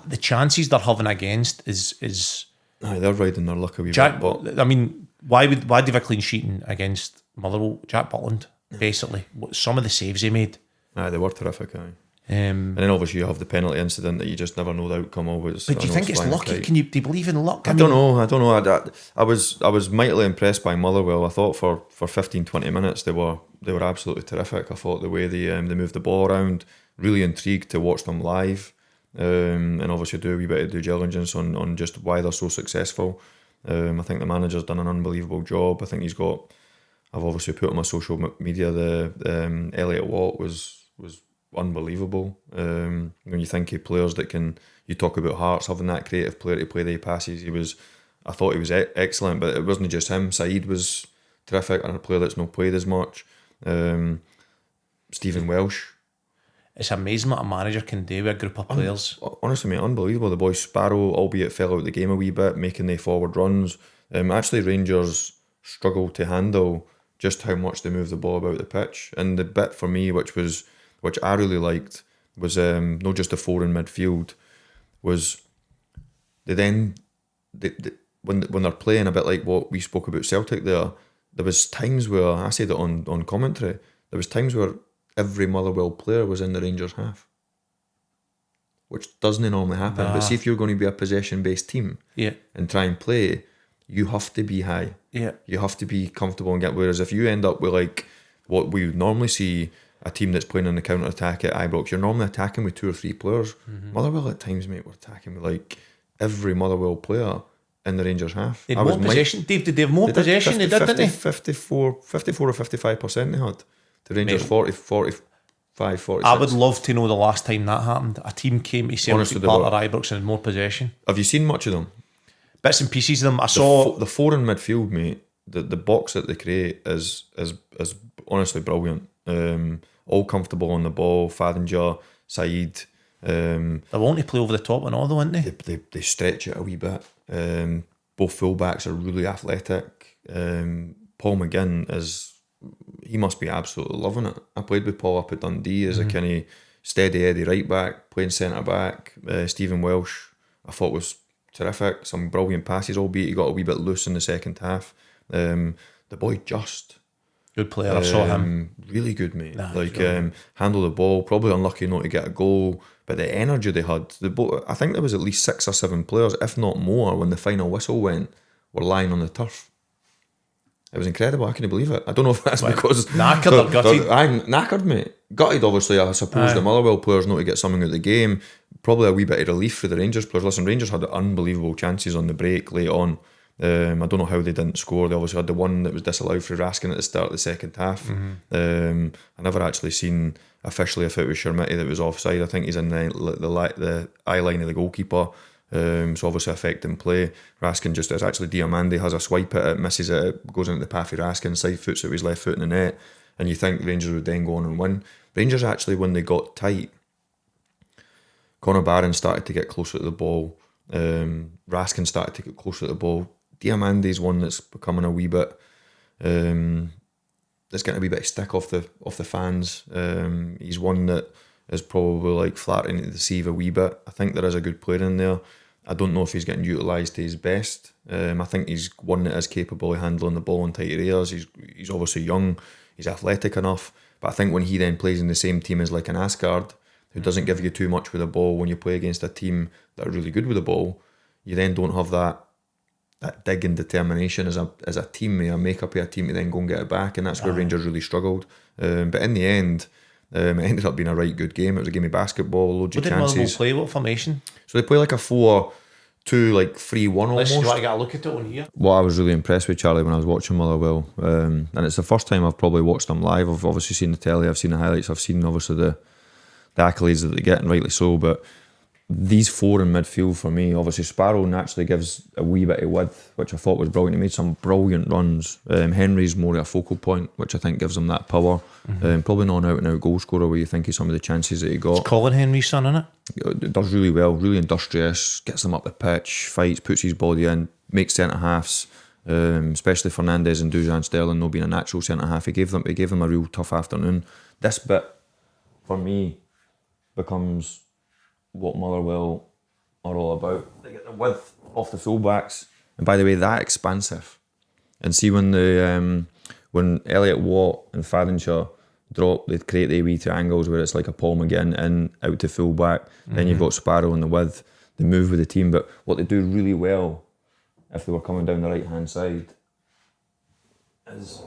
The chances they're having against is aye, they're riding their luck a wee bit. But I mean, why do they have a clean sheet against Motherwell? Jack Butland, basically. Some of the saves he made. Aye, they were terrific, aye. And then obviously you have the penalty incident that you just never know the outcome of. But do you think it's lucky? Do you believe in luck? I don't know. I was mightily impressed by Motherwell. I thought for 15-20 minutes they were absolutely terrific. I thought the way they moved the ball around, really intrigued to watch them live, and obviously do a wee bit of due diligence on just why they're so successful. I think the manager's done an unbelievable job. I think I've obviously put on my social media the Elliot Watt was unbelievable. When you think of players that you talk about Hearts having that creative player to play the passes, I thought he was excellent, but it wasn't just him. Saeed was terrific, and a player that's not played as much. Stephen Welsh. It's amazing what a manager can do with a group of players. Honestly, mate, unbelievable. The boy Sparrow, albeit fell out the game a wee bit, making the forward runs. Actually, Rangers struggled to handle just how much they moved the ball about the pitch. And the bit for me, which I really liked, was not just the four in midfield, was when they're playing a bit like what we spoke about Celtic there was times where, I said it on commentary, there was times where every Motherwell player was in the Rangers half, which doesn't normally happen. But see, if you're going to be a possession-based team and try and play, you have to be high. Yeah. You have to be comfortable and get. Whereas if you end up with like what we would normally see, a team that's playing on the counter attack at Ibrox, you're normally attacking with 2 or 3 players. Mm-hmm. Motherwell at times, mate, were attacking with like every Motherwell player in the Rangers half. They had more possession. Dave, did they have more possession? They did, didn't they? 54 or 55% they had. The Rangers 45, 46. I would love to know the last time that happened. A team came to Celtic Park or Ibrox and had more possession. Have you seen much of them? Bits and pieces of them. I saw the 4 in midfield, mate. The box that they create is honestly brilliant. All comfortable on the ball. Fadinger, Saeed. They want to play over the top and all, though, aren't they? They stretch it a wee bit. Both fullbacks are really athletic. Paul McGinn he must be absolutely loving it. I played with Paul up at Dundee as a kind of steady Eddie right back, playing centre back. Stephen Welsh, I thought was terrific. Some brilliant passes, albeit he got a wee bit loose in the second half. The the boy just. Good player, I saw him. Really good, mate. Nah, handle the ball, probably unlucky not to get a goal, but the energy they had, I think there was at least 6 or 7 players, if not more, when the final whistle went, were lying on the turf. It was incredible. I couldn't believe it. I don't know if that's because knackered or gutted. Knackered, mate. Gutted, obviously. I suppose the Motherwell players know to get something out of the game. Probably a wee bit of relief for the Rangers players. Listen, Rangers had unbelievable chances on the break late on. I don't know how they didn't score. They obviously had the one that was disallowed for Raskin at the start of the second half. I never actually seen officially if it was Shermity that was offside. I think he's in the eye line of the goalkeeper. So obviously affecting play. Raskin just is actually Diamande has a swipe at it, misses it, goes into the path of Raskin, side foots it with his left foot in the net, and you think Rangers would then go on and win. Rangers actually, when they got tight, Conor Barron started to get closer to the ball. Raskin started to get closer to the ball. Diamande's one that's becoming a wee bit. That's getting a wee bit of stick off the fans. He's one that is probably like flattering to deceive a wee bit. I think there is a good player in there. I don't know if he's getting utilised to his best. I think he's one that is capable of handling the ball in tight areas. He's obviously young. He's athletic enough. But I think when he then plays in the same team as like an Asgard, who doesn't give you too much with the ball, when you play against a team that are really good with the ball, you then don't have that dig and determination as a team, a make-up of a team to then go and get it back. And that's where Rangers really struggled. But in the end, it ended up being a right good game. It was a game of basketball, loads of chances. What did Motherwell play? What formation? So they play like a 4-2, like 3-1 almost. Let's get a look at it on here. What I was really impressed with, Charlie, when I was watching Motherwell, and it's the first time I've probably watched them live. I've obviously seen the telly, I've seen the highlights, I've seen obviously the accolades that they get, and rightly so, but these 4 in midfield for me, obviously Sparrow naturally gives a wee bit of width, which I thought was brilliant. He made some brilliant runs. Henry's more a focal point, which I think gives him that power. Probably not an out-and-out goal scorer where you think of some of the chances that he got. It's Colin Henry's son, isn't it? It does really well, really industrious, gets them up the pitch, fights, puts his body in, makes centre-halves, especially Fernandes and Dujan Sterling, not being a natural centre-half. He gave them a real tough afternoon. This bit, for me, becomes what Motherwell are all about. They get the width off the fullbacks, and by the way, that expansive. And see when Elliot Watt and Farrinshaw drop, they create the wee triangles where it's like a Paul McGinn in out to fullback. Then you've got Sparrow in the width. They move with the team, but what they do really well, if they were coming down the right hand side, is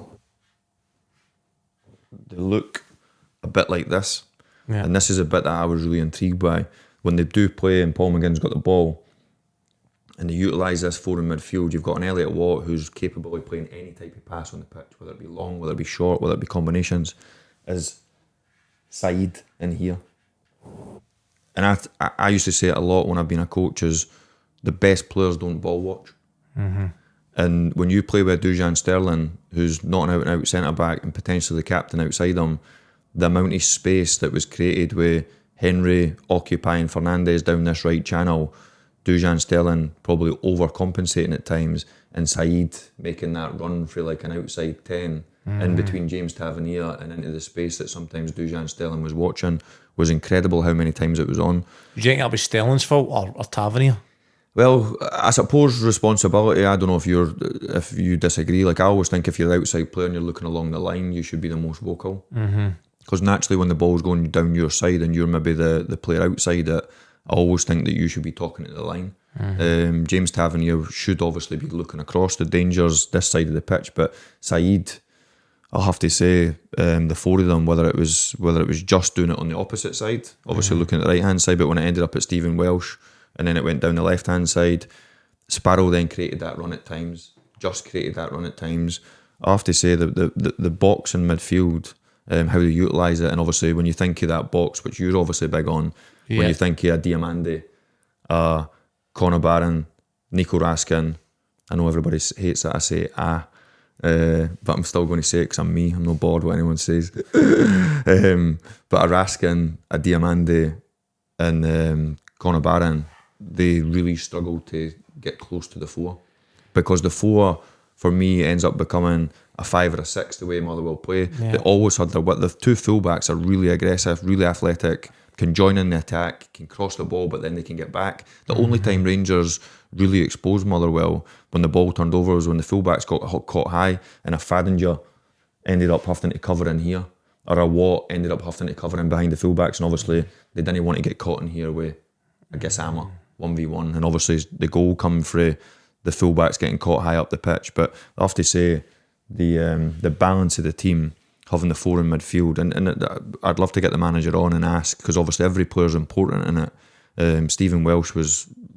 they look a bit like this. Yeah. And this is a bit that I was really intrigued by. When they do play and Paul McGinn's got the ball and they utilise this 4 in midfield, you've got an Elliot Watt who's capable of playing any type of pass on the pitch, whether it be long, whether it be short, whether it be combinations, is Said in here. And I used to say it a lot when I've been a coach, is the best players don't ball watch. And when you play with Dujan Sterling, who's not an out-and-out centre-back and potentially the captain outside him, the amount of space that was created with Henry occupying Fernandes down this right channel, Dujan Sterling probably overcompensating at times, and Said making that run for like an outside 10 in between James Tavernier and into the space that sometimes Dujan Sterling was watching, was incredible how many times it was on. Do you think that was Sterling's fault or Tavernier? Well, I suppose responsibility, I don't know if you disagree. Like I always think if you're the outside player and you're looking along the line, you should be the most vocal. Because naturally when the ball's going down your side and you're maybe the player outside it, I always think that you should be talking to the line. James Tavernier should obviously be looking across the dangers this side of the pitch, but Said, I'll have to say, the 4 of them, whether it was just doing it on the opposite side, obviously looking at the right hand side, but when it ended up at Stephen Welsh and then it went down the left hand side, Sparrow then created that run at times, just created that run at times. I have to say the box in midfield, how they utilise it, and obviously when you think of that box, which you're obviously big on, when you think of a Diamande, Conor Barron, Nico Raskin, I know everybody hates that I say but I'm still going to say it because I'm me, I'm not bored what anyone says. But a Raskin, a Diamande and Conor Barron, they really struggled to get close to the 4, because the 4 for me ends up becoming a 5 or a 6 the way Motherwell play. They always had their width. The 2 fullbacks are really aggressive, really athletic, can join in the attack, can cross the ball, but then they can get back. The only time Rangers really exposed Motherwell when the ball turned over was when the fullbacks got caught high and a Fadinger ended up having to cover in here, or a Watt ended up having to cover in behind the fullbacks, and obviously they didn't want to get caught in here with a Gassama 1v1, and obviously the goal come through the fullbacks getting caught high up the pitch. But I have to say the balance of the team, having the four in midfield, and I'd love to get the manager on and ask, because obviously every player's important in it. Stephen Welsh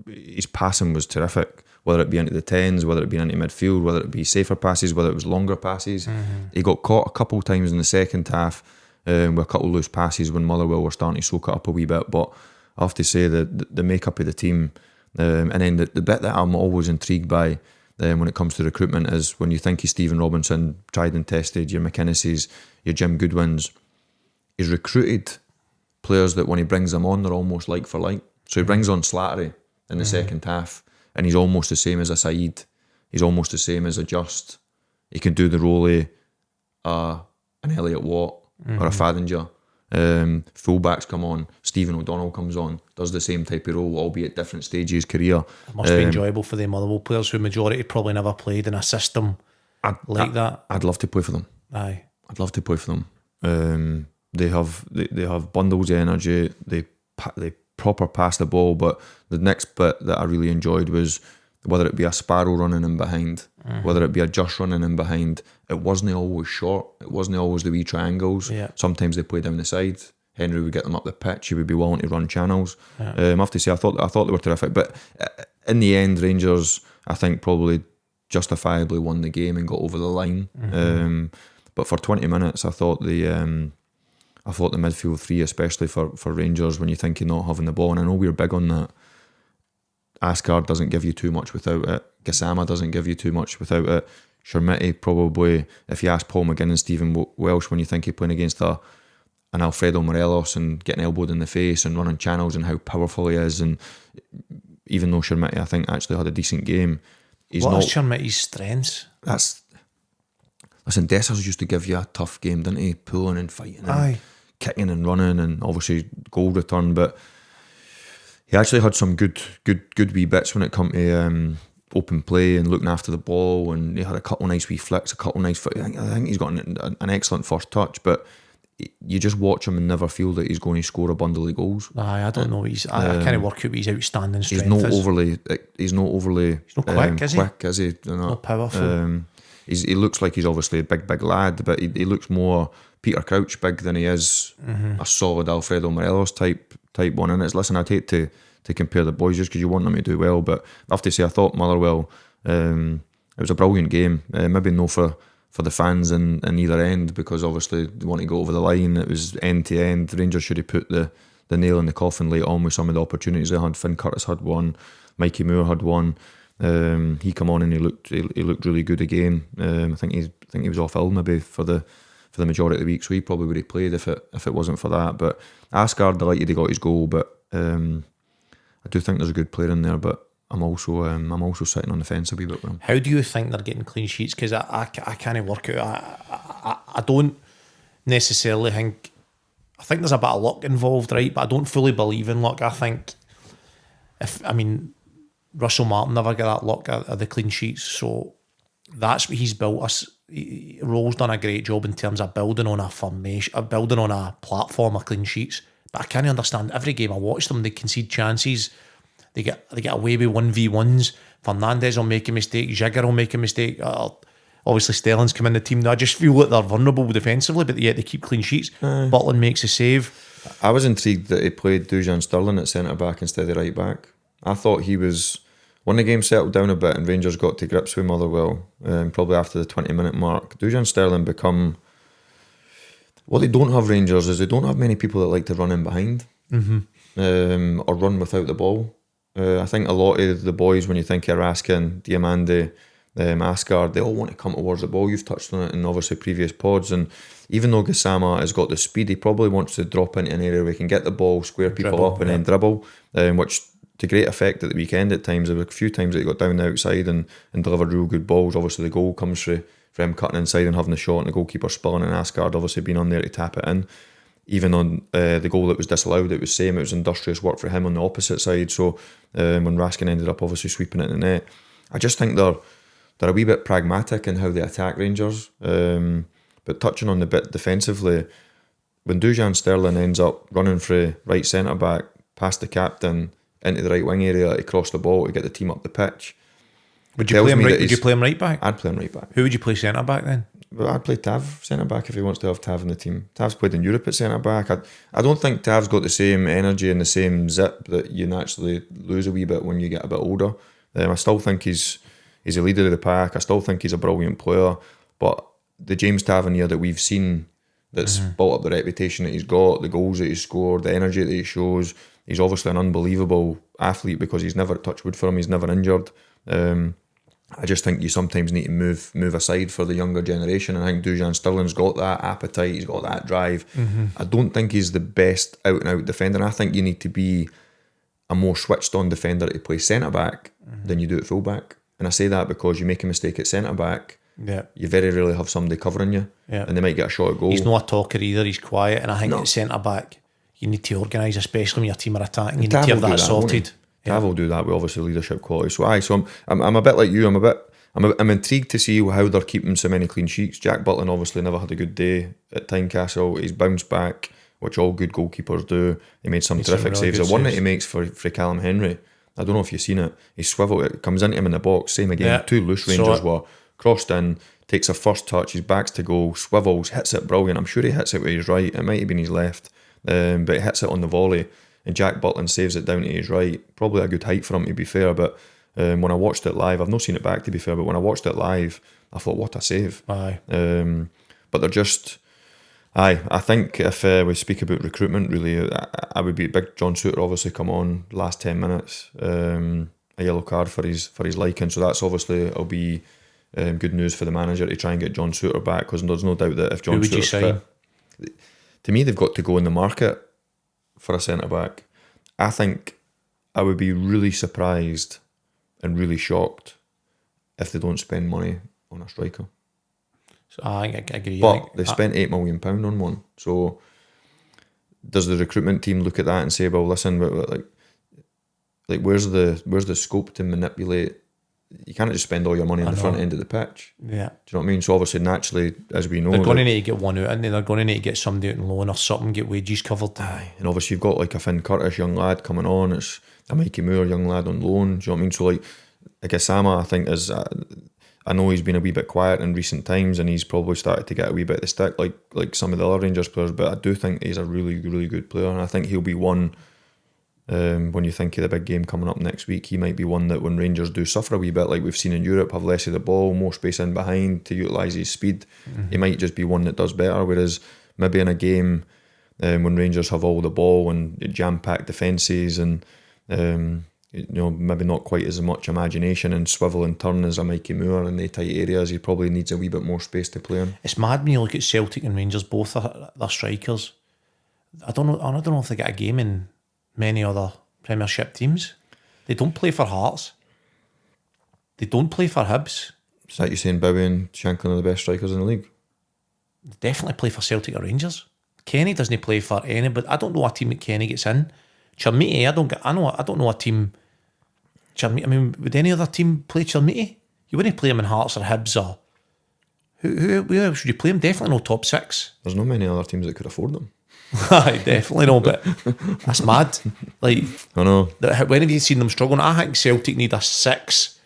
his passing was terrific, whether it be into the 10s, whether it be into midfield, whether it be safer passes, whether it was longer passes. He got caught a couple of times in the second half with a couple of loose passes when Motherwell were starting to soak it up a wee bit. But I have to say that the makeup of the team, and then the bit that I'm always intrigued by when it comes to recruitment is when you think of Stephen Robinson, tried and tested, your McInnes's, your Jim Goodwins, he's recruited players that when he brings them on, they're almost like for like. So he brings on Slattery in the second half, and he's almost the same as a Said. He's almost the same as a Just. He can do the role of an Elliot Watt or a Fadinger. Fullbacks come on, Stephen O'Donnell comes on, does the same type of role, albeit different stages of his career. It must be enjoyable for the Motherwell players who majority probably never played in a system that. I'd love to play for them. Aye, I'd love to play for them. They have bundles of energy. They proper pass the ball. But the next bit that I really enjoyed was whether it be a Sparrow running in behind, whether it be a Just running in behind. It wasn't always short. It wasn't always the wee triangles. Yeah. Sometimes they play down the side. Henry would get them up the pitch. He would be willing to run channels. I have to say, I thought they were terrific. But in the end, Rangers, I think, probably justifiably won the game and got over the line. But for 20 minutes, I thought the midfield three, especially for Rangers, when you think you're not having the ball, and I know we're big on that. Asgard doesn't give you too much without it. Gassama doesn't give you too much without it. Shermiti probably, if you ask Paul McGinn and Stephen Welsh, when you think you're playing against an Alfredo Morelos and getting elbowed in the face and running channels and how powerful he is, and even though Shermiti, I think, actually had a decent game, what is Shermiti's strengths? Listen, Dessers used to give you a tough game, didn't he? Pulling and fighting and kicking and running, and obviously goal return, but he actually had some good wee bits when it come to open play and looking after the ball, and he had a couple of nice wee flicks, a couple of nice I think he's got an excellent first touch, but you just watch him and never feel that he's going to score a bundle of goals. I don't know. I can't work out what his outstanding strength he's not is. He's not overly quick, is he? Not powerful. He looks like he's obviously a big lad, but he looks more Peter Crouch big than he is a solid Alfredo Morelos type one. And listen, I'd hate to compare the boys just because you want them to do well, but I have to say I thought Motherwell, it was a brilliant game. Maybe no for the fans in either end, because obviously they want to go over the line. It was end to end. Rangers should have put the nail in the coffin late on with some of the opportunities they had. Finn Curtis had one, Mikey Moore had one. He come on and he looked really good again. I think he was off ill maybe for the majority of the week, so he probably would have played if it wasn't for that. But Asgard, delighted he got his goal, but I do think there's a good player in there, but I'm also sitting on the fence a wee bit with him. How do you think they're getting clean sheets? Because I can't work out. I don't necessarily think. I think there's a bit of luck involved, right? But I don't fully believe in luck. I think Russell Martin never got that luck at the clean sheets, so that's what he's built us. Roll's done a great job in terms of building on a formation, building on a platform of clean sheets. But I can't understand. Every game I watch them, they concede chances. They get away with 1v1s. Fernandes will make a mistake. Jigger will make a mistake. Obviously Sterling's come in the team now. I just feel like they're vulnerable defensively, but yet they keep clean sheets. Butland makes a save. I was intrigued that he played Dujan Sterling at centre back instead of right back. I thought he was, when the game settled down a bit and Rangers got to grips with Motherwell, probably after the 20-minute mark, Dujan Sterling become. What they don't have, Rangers, is they don't have many people that like to run in behind or run without the ball. I think a lot of the boys, when you think of Raskin, Diamande, Asgard, they all want to come towards the ball. You've touched on it in obviously previous pods, and even though Gassama has got the speed, he probably wants to drop into an area where he can get the ball, square people up and then dribble, which to great effect at the weekend at times. There were a few times that he got down the outside and delivered real good balls. Obviously the goal comes through for him cutting inside and having the shot and the goalkeeper spilling, and Asgard obviously being on there to tap it in. even on the goal that was disallowed, it was same. It was industrious work for him on the opposite side. So when Raskin ended up obviously sweeping it in the net, I just think they're a wee bit pragmatic in how they attack Rangers. But touching on the bit defensively, when Dujan Sterling ends up running for right centre back past the captain into the right wing area to cross the ball to get the team up the pitch. Would you play him right? Would you play him right back? I'd play him right back. Who would you play centre back then? Well, I'd play Tav centre back if he wants to have Tav in the team. Tav's played in Europe at centre back. I don't think Tav's got the same energy and the same zip that you naturally lose a wee bit when you get a bit older. I still think he's a leader of the pack. I still think he's a brilliant player. But the James Tavernier that we've seen that's built up the reputation that he's got, the goals that he's scored, the energy that he shows, he's obviously an unbelievable athlete because he's never touched wood for him, he's never injured. I just think you sometimes need to move aside for the younger generation. And I think Dujan Sterling's got that appetite, he's got that drive. I don't think he's the best out and out defender. I think you need to be a more switched on defender to play centre back than you do at full back. And I say that because you make a mistake at centre back, you very rarely have somebody covering you, and they might get a shot at goal. He's not a talker either, he's quiet, and I think at centre back you need to organise, especially when your team are attacking. You need to have that sorted. Tav will do that with obviously leadership quality. So I'm a bit like you. I'm intrigued to see how they're keeping so many clean sheets. Jack Butland obviously never had a good day at Tynecastle. He's bounced back, which all good goalkeepers do. He made some terrific saves. The one that he makes for Callum Henry, I don't know if you've seen it. He swivel, it comes into him in the box. Same again. Yeah. Two loose Rangers were crossed in. Takes a first touch. His back's to goal. Swivels, hits it brilliant. I'm sure he hits it with his right. It might have been his left, but he hits it on the volley. And Jack Butland saves it down to his right. Probably a good height for him, to be fair. But when I watched it live, I've not seen it back, to be fair, but when I watched it live, I thought, what a save. Aye. But they're just... I think if we speak about recruitment, really, I would be big John Souttar obviously come on last 10 minutes. A yellow card for his liking. So that's obviously, it'll be good news for the manager to try and get John Souttar back, because there's no doubt that if John Souttar's fit... To me, they've got to go in the market for a centre-back. I think I would be really surprised and really shocked if they don't spend money on a striker. So I agree. But they've spent £8 million on one. So does the recruitment team look at that and say, well, listen, like where's the scope to manipulate? You can't just spend all your money on the front end of the pitch. Yeah. Do you know what I mean? So obviously, naturally, as we know, they're going to need to get one out, and they're going to need to get somebody out on loan or something, get wages covered. Aye. And obviously you've got like a Finn Curtis young lad coming on, it's a Mikey Moore young lad on loan. Do you know what I mean? So like Gassama, I think is, I know he's been a wee bit quiet in recent times, and he's probably started to get a wee bit of the stick like some of the other Rangers players, but I do think he's a really, really good player, and I think he'll be one. When you think of the big game coming up next week, he might be one that when Rangers do suffer a wee bit, like we've seen in Europe, have less of the ball, more space in behind to utilise his speed, he might just be one that does better. Whereas maybe in a game when Rangers have all the ball and jam-packed defences and maybe not quite as much imagination and swivel and turn as a Mikey Moore in the tight areas, he probably needs a wee bit more space to play in. It's mad when you look at Celtic and Rangers, both are strikers. I don't know if they get a game in many other Premiership teams. They don't play for Hearts. They don't play for Hibs. Is that you saying Bowie and Shanklin are the best strikers in the league? They definitely play for Celtic or Rangers. Kenny doesn't play for any, but I don't know a team that Kenny gets in. Chermiti, I don't know a team. Chermiti, I mean, would any other team play Chermiti? You wouldn't play him in Hearts or Hibs or who else should you play him? Definitely no top six. There's not many other teams that could afford them. I definitely know, but that's mad. Like, I know. When have you seen them struggling? I think Celtic need a six,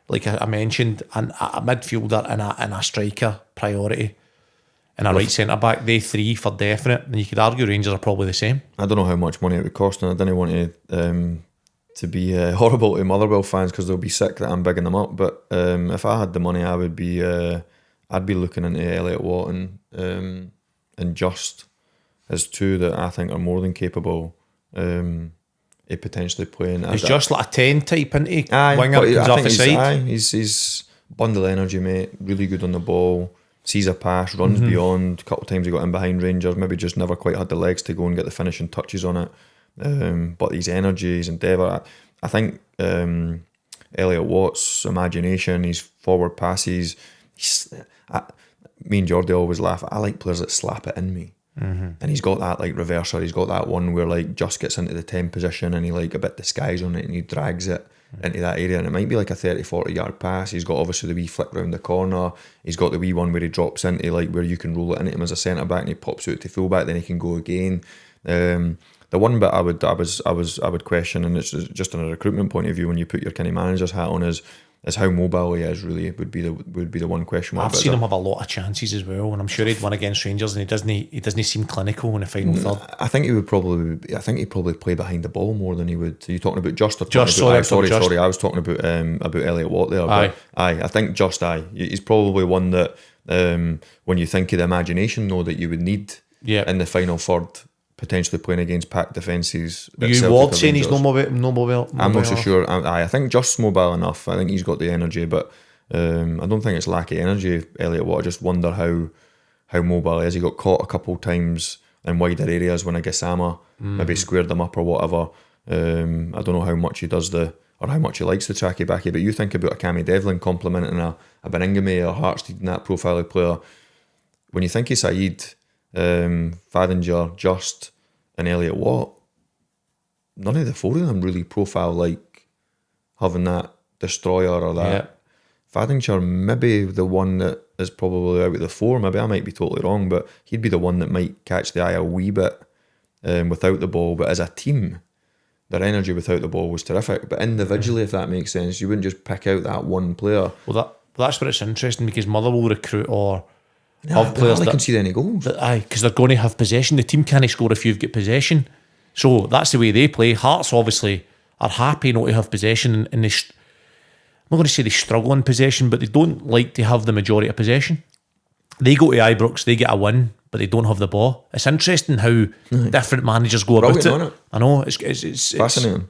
like I mentioned, and a midfielder and a striker priority, and a right centre back. They three for definite. And you could argue Rangers are probably the same. I don't know how much money it would cost, and I didn't want to be horrible to Motherwell fans because they'll be sick that I'm bigging them up. But if I had the money, I would be. I'd be looking into Elliot Watt and Just as two that I think are more than capable of potentially playing. He's just like a 10 type, isn't he? Winger comes off the side. He's bundle of energy, mate. Really good on the ball. Sees a pass, runs beyond. A couple of times he got in behind Rangers. Maybe just never quite had the legs to go and get the finishing touches on it. But his energy, his endeavour. I think Elliot Watt's imagination, his forward passes. Me and Jordy always laugh. I like players that slap it in me. And he's got that like reverser. He's got that one where like just gets into the 10 position and he like a bit disguise on it and he drags it into that area, and it might be like a 30-40 yard pass. He's got obviously the wee flick round the corner. He's got the wee one where he drops into like where you can roll it into him as a centre back and he pops out to full back, then he can go again. The one bit I would question, and it's just on a recruitment point of view when you put your kind of manager's hat on, is how mobile he is. Really, would be the one question mark. I've seen him have a lot of chances as well, and I'm sure he'd won against Rangers, and he doesn't seem clinical in the final third. I think he'd probably play behind the ball more than he would. Are you talking about Just? Or Just, sorry, I was talking about Elliot Watt there. Aye. But I think Just he's probably one that when you think of the imagination though that you would need in the final third, potentially playing against packed defences. You Ward saying he's no mobile. I'm not so sure. I think Just's mobile enough. I think he's got the energy, but I don't think it's lack of energy, Elliot Watt. I just wonder how mobile he is. He got caught a couple of times in wider areas when Agasama maybe squared them up or whatever. I don't know how much he does or how much he likes the tracky backy, but you think about a Cammy Devlin complimenting a Beningame or Hartstead and that profile of player. When you think of Saeed, Fadinger, Just and Elliot Watt, none of the four of them really profile like having that destroyer or that. Fadinger maybe the one that is probably out of the four. Maybe I might be totally wrong, but he'd be the one that might catch the eye a wee bit without the ball. But as a team, their energy without the ball was terrific. But individually, if that makes sense, you wouldn't just pick out that one player. Well, that's where it's interesting, because Motherwell will recruit or have players that can see any goals. Because they're going to have possession. The team can't score if you've got possession. So that's the way they play. Hearts obviously are happy not to have possession, and I'm not going to say they struggle in possession, but they don't like to have the majority of possession. They go to Ibrox, they get a win, but they don't have the ball. It's interesting how different managers go about it. I know, it's fascinating.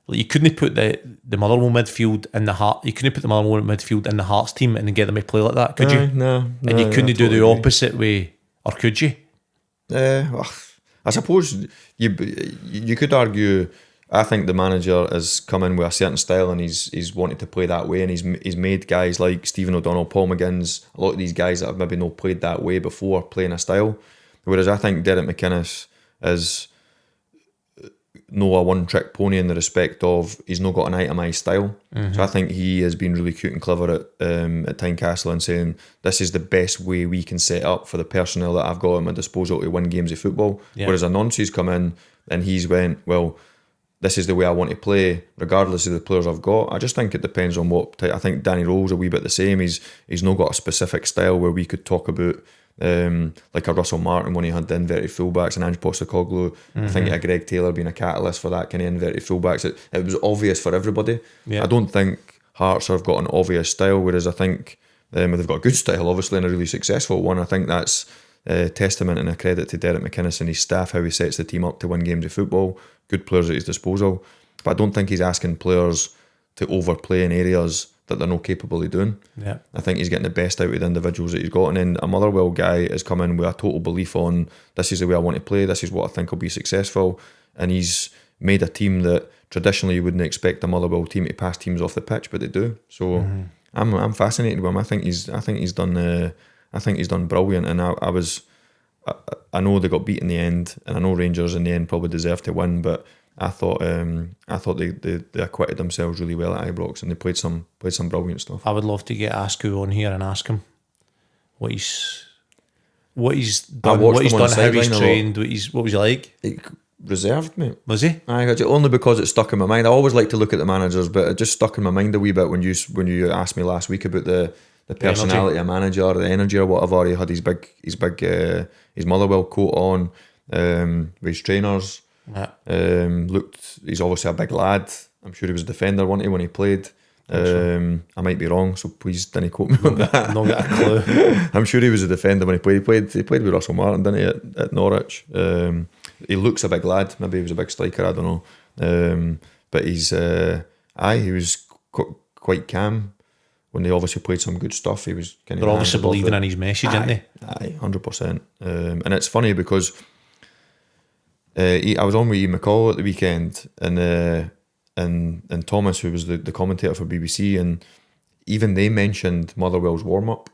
Like, you couldn't put the Motherwell midfield in the Heart. You couldn't put the Motherwell midfield in the Hearts team and then get them to play like that, could you? No. And you couldn't do the opposite way, or could you? I suppose you could argue. I think the manager has come in with a certain style and he's wanted to play that way, and he's made guys like Stephen O'Donnell, Paul McGinn's, a lot of these guys that have maybe not played that way before playing a style. Whereas I think Derek McInnes is no a one-trick pony in the respect of he's not got an itemised style. So I think he has been really cute and clever at Tynecastle and saying this is the best way we can set up for the personnel that I've got at my disposal to win games of football. Whereas Anonsi's come in and he's went, well, this is the way I want to play, regardless of the players I've got. I just think it depends on what I think Danny Rowe's a wee bit the same. He's not got a specific style where we could talk about like a Russell Martin when he had the inverted fullbacks and Ange Postecoglou. I think a Greg Taylor being a catalyst for that kind of inverted fullbacks. It was obvious for everybody. I don't think Hearts have got an obvious style, whereas I think they've got a good style, obviously, and a really successful one. I think that's testament and a credit to Derek McInnes and his staff, how he sets the team up to win games of football. Good players at his disposal, but I don't think he's asking players to overplay in areas that they're not capable of doing. I think he's getting the best out of the individuals that he's got, and then a Motherwell guy has come in with a total belief on this is the way I want to play, this is what I think will be successful, and he's made a team that traditionally you wouldn't expect a Motherwell team to pass teams off the pitch, but they do. So I'm fascinated with him. I think he's done brilliant, and I know they got beat in the end, and I know Rangers in the end probably deserved to win, but I thought they acquitted themselves really well at Ibrox, and they played some brilliant stuff. I would love to get Askew on here and ask him what he's done, how he's trained, what was he like? Reserved, mate. Was he? Only because it stuck in my mind. I always like to look at the managers, but it just stuck in my mind a wee bit when you asked me last week about the personality of a manager, the energy or whatever. He had his Motherwell coat on, with his trainers. He's obviously a big lad. I'm sure he was a defender, wasn't he, when he played? I might be wrong, so please don't quote me on that. Not got a clue. I'm sure he was a defender when he played. He played with Russell Martin, didn't he, at Norwich? He looks a big lad. Maybe he was a big striker, I don't know. But he was quite calm. When they obviously played some good stuff, he was kind of. They're obviously believing in his message, aren't they? 100%. And it's funny because I was on with Ian McCall at the weekend, and Thomas, who was the commentator for BBC, and even they mentioned Motherwell's warm up,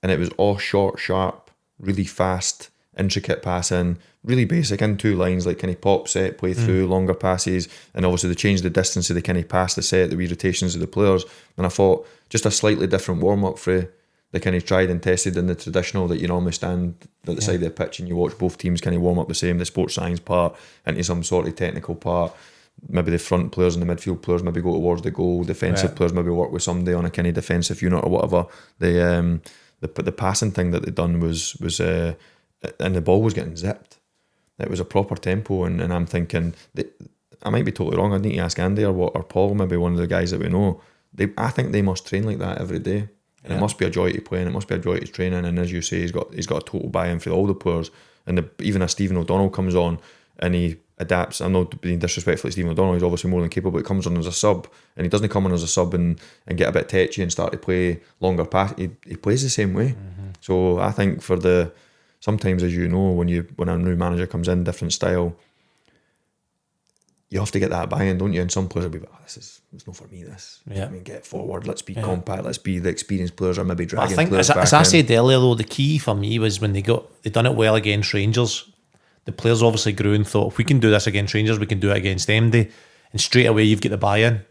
and it was all short, sharp, really fast, intricate passing, really basic in 2 lines, like kind of pop set, play through, longer passes, and obviously they changed the distance of the kind of pass, the set, the wee rotations of the players. And I thought just a slightly different warm up for the kind of tried and tested in the traditional that you normally stand at the side of the pitch and you watch both teams kind of warm up the same, the sports science part into some sort of technical part. Maybe the front players and the midfield players maybe go towards the goal, defensive players maybe work with somebody on a kind of defensive unit or whatever. The passing thing that they done was and the ball was getting zipped. It was a proper tempo, and I'm thinking I might be totally wrong. I need to ask Andy or Paul, maybe one of the guys that we know. I think they must train like that every day. And it must be a joy to play, and it must be a joy to training. And as you say, he's got a total buy-in for all the players. And even as Stephen O'Donnell comes on and he adapts, I'm not being disrespectful to Stephen O'Donnell, he's obviously more than capable. He comes on as a sub, and he doesn't come on as a sub and get a bit tetchy and start to play longer pass. He plays the same way. So I think sometimes, as you know, when a new manager comes in, different style, you have to get that buy-in, don't you? And some players will be like, it's not for me, this. I mean, get forward, let's be compact, let's be the experienced players, or maybe dragging players back in. As I said earlier, though, the key for me was when they done it well against Rangers. The players obviously grew and thought, if we can do this against Rangers, we can do it against them. And straight away, you've got the buy-in.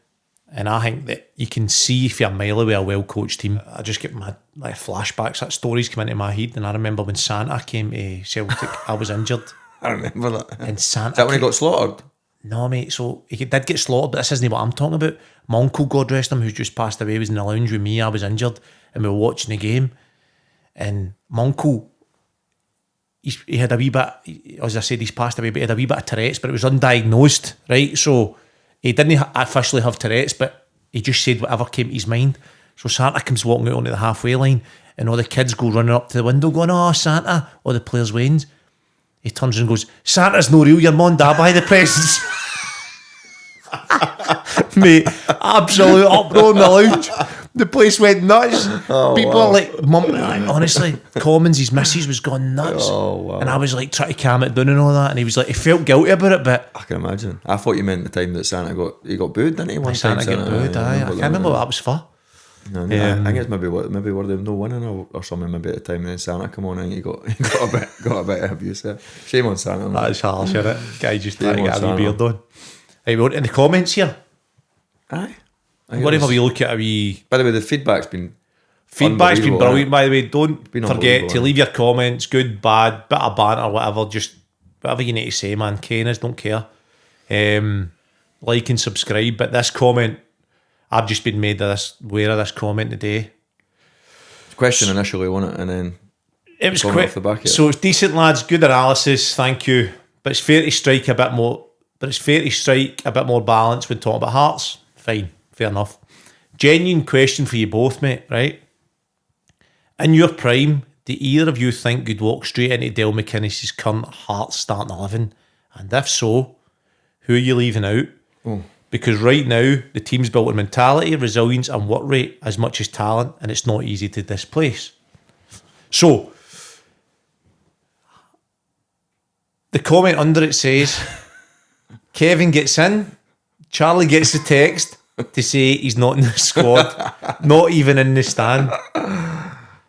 And I think that you can see if you're a mile away a well-coached team. I just get my flashbacks, that stories come into my head. And I remember when Santa came to Celtic, I was injured. I remember that. And Santa Is that when he got slaughtered? No, mate, so he did get slaughtered, but this isn't what I'm talking about. My uncle, God rest him, who's just passed away, was in the lounge with me. I was injured, and we were watching the game. And my uncle, he had a wee bit, as I said, he's passed away, but he had a wee bit of Tourette's, but it was undiagnosed, right? So he didn't officially have Tourette's, but he just said whatever came to his mind. So Santa comes walking out onto the halfway line, and all the kids go running up to the window going, "Oh, Santa," all the players' wins. He turns and goes, "Santa's no real, your mum and dad buy the presents." Mate, absolute uproar in the lounge. The place went nuts. People are like, honestly, Commons, his missus was going nuts. And I was like trying to calm it down and all that. And he was like, he felt guilty about it, but I can imagine. I thought you meant the time that Santa got booed, didn't he? One time Santa got booed, I can't remember what that was for. No, I think it's maybe were they no winning or something maybe at the time, and then Santa come on and he got a bit of abuse there. Shame on Santa. That is harsh, isn't it? Guy just trying to get a wee beard on. Hey, we're in the comments here. Aye. Whatever we look at a wee... By the way, the feedback's been brilliant, by the way. Don't forget to leave your comments, good, bad, bit of banter, whatever, just whatever you need to say, man. Kenners, don't care. Like and subscribe, but this comment, I've just been made aware of this comment today. Question initially, wasn't it? And then it was quick. Off the back of it. So it's decent, lads. Good analysis. Thank you. But it's fair to strike a bit more. Balance when talking about Hearts. Fine, fair enough. Genuine question for you both, mate. Right? In your prime, do either of you think you'd walk straight into Dale McInnes's current Hearts starting 11? And if so, who are you leaving out? Because right now, the team's built on mentality, resilience and work rate as much as talent, and it's not easy to displace. So, the comment under it says, Kevin gets in, Charlie gets the text to say he's not in the squad, not even in the stand.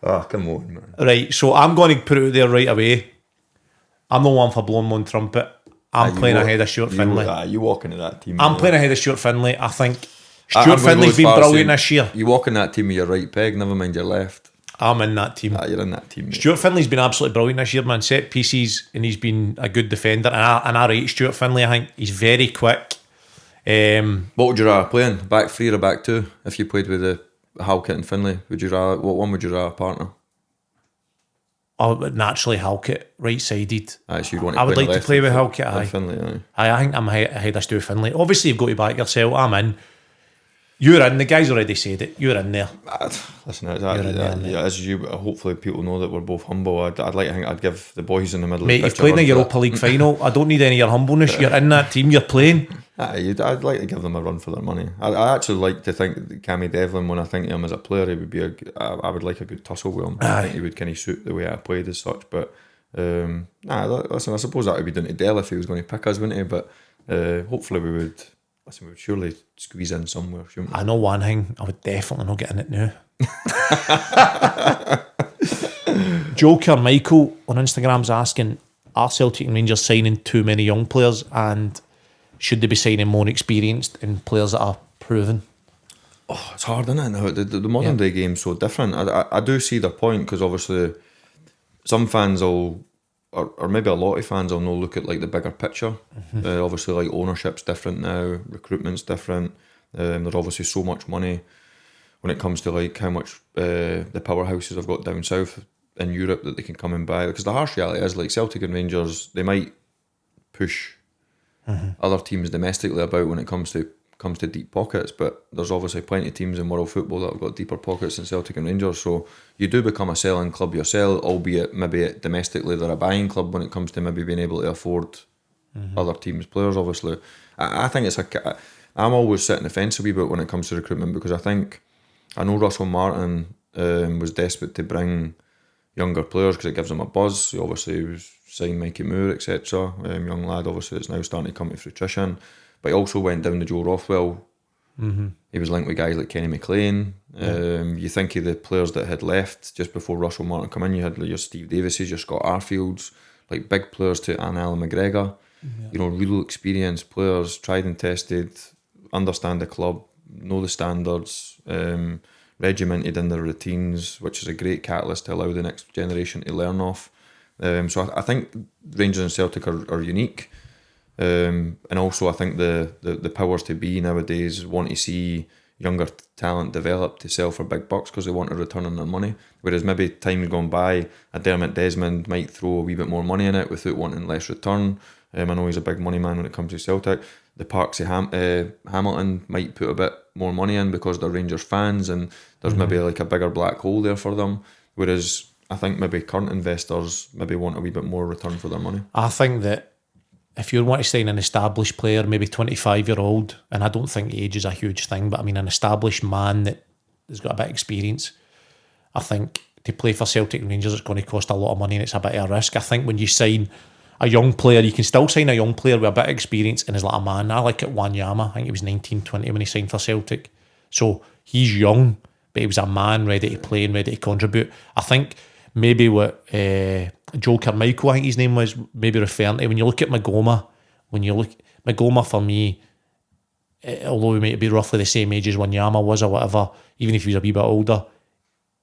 Oh, come on, man. Right, so I'm going to put it out there right away. I'm the one for blowing my own trumpet. I'm playing ahead of Stuart Finlay. You walk into that team. I'm playing ahead of Stuart Finlay. I think Stuart Finlay's been brilliant this year. You walk in that team with your right peg, never mind your left. I'm in that team. You're in that team, mate. Stuart Finlay's been absolutely brilliant this year, man. Set pieces, and he's been a good defender. And I rate Stuart Finlay. I think he's very quick. What would you rather playing? Back 3 or back 2? If you played with the Halkett and Finlay, what one would you rather partner? I would naturally Halkett, right-sided. So I would like to play with Halkett, aye. Finlay, I think I'm ahead of Stuart Finlay. Obviously, you've got to back yourself. I'm in. You're in. The guys already said it. You're in there. Listen, as you, hopefully people know that we're both humble. I'd like to think I'd give the boys in the middle. Mate, you've played in the Europa League final. I don't need any of your humbleness. You're in that team. You're playing. I'd like to give them a run for their money. I actually like to think that Cammy Devlin, when I think of him as a player, he would be I would like a good tussle with him. I think he would kind of suit the way I played as such. But listen, I suppose that would be down to Dell if he was going to pick us, wouldn't he? But hopefully we would surely squeeze in somewhere, shouldn't we? I know one thing, I would definitely not get in it now. Joker Michael on Instagram's asking, are Celtic and Rangers signing too many young players, and should they be signing more experienced and players that are proven? Oh, it's hard, isn't it? Now, the modern day game's so different. I do see their point, because obviously some fans will, or maybe a lot of fans will not look at like the bigger picture. Obviously, like ownership's different now, recruitment's different. There's obviously so much money when it comes to like how much the powerhouses have got down south in Europe that they can come and buy. Because the harsh reality is, like, Celtic and Rangers, they might push other teams domestically about when it comes to deep pockets, but there's obviously plenty of teams in world football that have got deeper pockets than Celtic and Rangers. So you do become a selling club yourself, albeit maybe domestically they're a buying club when it comes to maybe being able to afford other teams' players. Obviously, I think I'm always sitting the fence a wee bit when it comes to recruitment, because I know Russell Martin was desperate to bring younger players because it gives them a buzz. He obviously was signed Mikey Moore, etc. Young lad, obviously, it's now starting to come to fruition. But he also went down the Joe Rothwell. He was linked with guys like Kenny McLean. You think of the players that had left just before Russell Martin come in. You had like your Steve Davises, your Scott Arfields, like big players to Alan McGregor. You know, real experienced players, tried and tested, understand the club, know the standards, regimented in their routines, which is a great catalyst to allow the next generation to learn off. So I think Rangers and Celtic are unique. And also I think the powers to be nowadays want to see younger talent develop to sell for big bucks because they want a return on their money. Whereas maybe time gone by, a Dermot Desmond might throw a wee bit more money in it without wanting less return. I know he's a big money man when it comes to Celtic. The Parksy Hamilton might put a bit more money in because they're Rangers fans, and there's maybe like a bigger black hole there for them. Whereas I think maybe current investors maybe want a wee bit more return for their money. I think that if you want to sign an established player, maybe 25-year-old, and I don't think age is a huge thing, but I mean an established man that has got a bit of experience, I think to play for Celtic and Rangers it's going to cost a lot of money and it's a bit of a risk. I think when you sign a young player, you can still sign a young player with a bit of experience and is like a man. I like it Wanyama. I think he was 19, 20 when he signed for Celtic. So he's young, but he was a man ready to play and ready to contribute. I think maybe what Joker Michael, I think his name was, maybe referring to, when you look at Magoma for me, although he might be roughly the same age as Wanyama was or whatever, even if he was a wee bit older,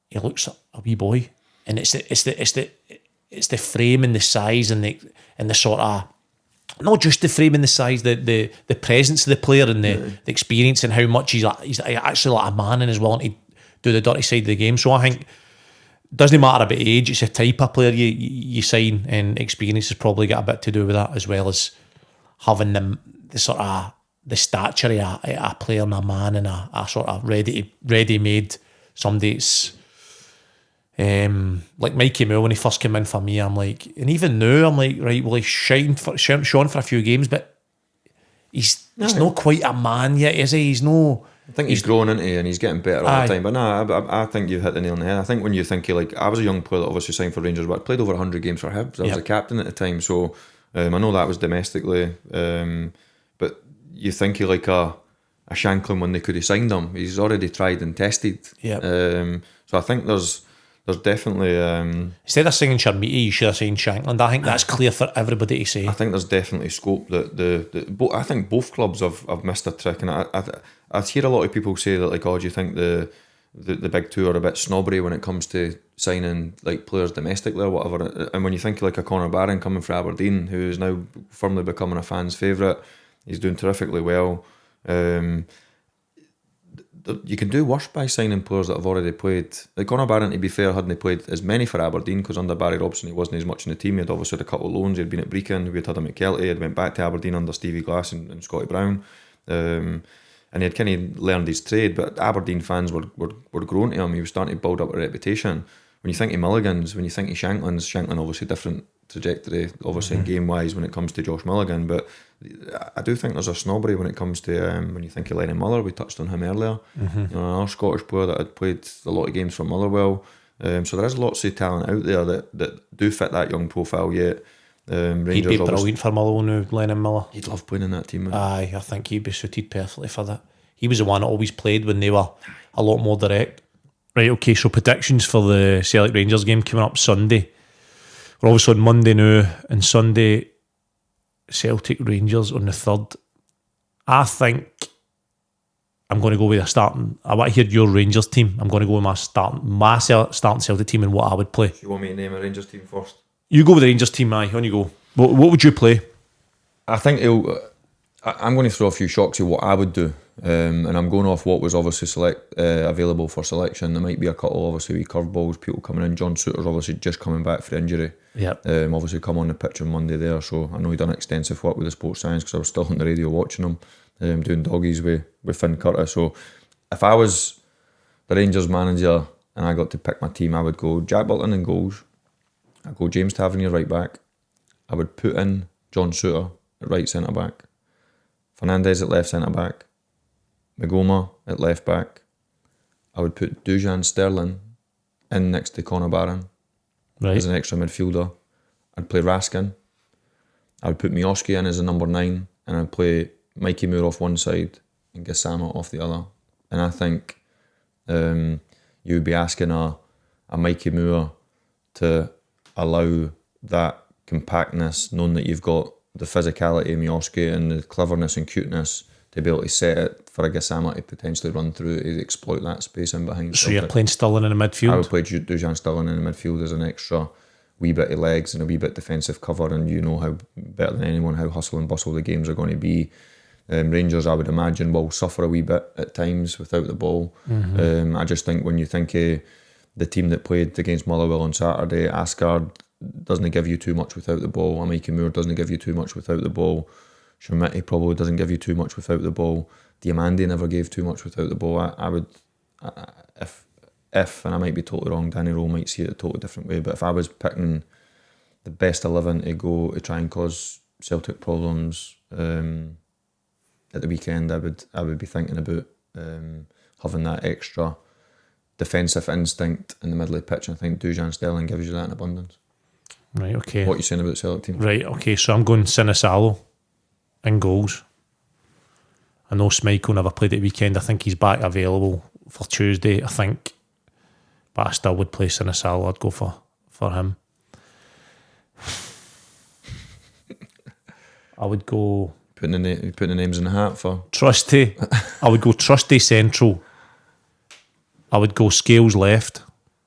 he looks a wee boy. And it's the frame and the size and the sort of, not just the frame and the size, the presence of the player and the experience and how much he's actually like a man and is willing to do the dirty side of the game. So I think it doesn't matter about age, it's a type of player you sign, and experience has probably got a bit to do with that, as well as having the sort of the stature of a player and a man and a sort of ready-made somebody that's like Mikey Moore when he first came in for me. I'm like, and even now I'm like, right, well, he's shone for a few games, but he's not quite a man yet, is he? I think he's growing into it and he's getting better all the time. But no, I think you've hit the nail on the head. I think when you think I was a young player that obviously signed for Rangers, but I played over 100 games for Hibs. I was a captain at the time, so I know that was domestically. But you think like a Shanklin when they could have signed him. He's already tried and tested. So I think there's definitely instead of singing Sharmiti, you should have signed Shankland. I think that's clear for everybody to say. I think there's definitely scope that I think both clubs have missed a trick, and I hear a lot of people say that, like, oh, do you think the big two are a bit snobbery when it comes to signing like players domestically or whatever? And when you think like a Conor Barron coming from Aberdeen, who is now firmly becoming a fan's favourite, he's doing terrifically well. You can do worse by signing players that have already played. Like Conor Barron, to be fair, hadn't played as many for Aberdeen because under Barry Robson he wasn't as much in the team. He had obviously had a couple of loans. He'd been at Brecon, we had him at Kelty, he'd went back to Aberdeen under Stevie Glass and Scotty Brown, and he had kind of learned his trade. But Aberdeen fans were grown to him. He was starting to build up a reputation. When you think of Mulligans, when you think of Shanklin obviously different trajectory, obviously in game wise when it comes to Josh Mulligan, but I do think there's a snobbery when it comes to when you think of Lennon Muller. We touched on him earlier. You know, another Scottish player that had played a lot of games for Motherwell. So there is lots of talent out there that do fit that young profile yet. Rangers, he'd be brilliant for Motherwell now, Lennon Miller. He'd love playing in that team. Aye, I think he'd be suited perfectly for that. He was the one that always played when they were a lot more direct. Right, okay, so predictions for the Celtic Rangers game coming up Sunday. We're obviously on Monday now, and Sunday, Celtic Rangers on the 3rd. I think I'm going to go with a starting. I want to hear your Rangers team. I'm going to go with my starting Celtic team and what I would play. Do you want me to name a Rangers team first? You go with the Rangers team, aye. On you go. What would you play? I think I'm going to throw a few shocks at what I would do, and I'm going off what was obviously available for selection. There might be a couple, obviously, wee curveballs, people coming in. John Souttar's obviously just coming back for injury. Yep. Obviously come on the pitch on Monday there, so I know he done extensive work with the sports science because I was still on the radio watching him, doing doggies with Finn Curtis. So if I was the Rangers manager and I got to pick my team, I would go Jack Butland in goals. I'd go James Tavernier right back. I would put in John Souttar at right centre back. Fernandez at left centre back. Magoma at left back. I would put Dujan Sterling in next to Conor Barron as an extra midfielder. I'd play Raskin. I would put Miovski in as a number 9, and I'd play Mikey Moore off one side and Gassama off the other. And I think you would be asking a Mikey Moore to allow that compactness, knowing that you've got the physicality of Miovski and the cleverness and cuteness to be able to set it for a Gassama to potentially run through to exploit that space in behind. So you're playing Sterling in the midfield? I would play Dujan Sterling in the midfield as an extra wee bit of legs and a wee bit defensive cover, and you know how better than anyone how hustle and bustle the games are going to be. Rangers, I would imagine, will suffer a wee bit at times without the ball. I just think when you think of the team that played against Motherwell on Saturday, Asgard doesn't give you too much without the ball. Mikey Moore doesn't give you too much without the ball. Shermiti probably doesn't give you too much without the ball. Diamandi never gave too much without the ball. I would, if, and I might be totally wrong, Danny Rowe might see it a totally different way, but if I was picking the best 11 to go to try and cause Celtic problems at the weekend, I would be thinking about having that extra defensive instinct in the middle of the pitch. I think Dujan Sterling gives you that in abundance. Right, okay. What are you saying about the Celtic team? Right, okay, so I'm going Sinisalo in goals. I know Schmeichel never played at the weekend. I think he's back available for Tuesday, I think. But I still would play Sinisalo. I'd go for him. I would go... Putting the names in the hat for... Trusty. I would go Trusty central. I would go Scales left.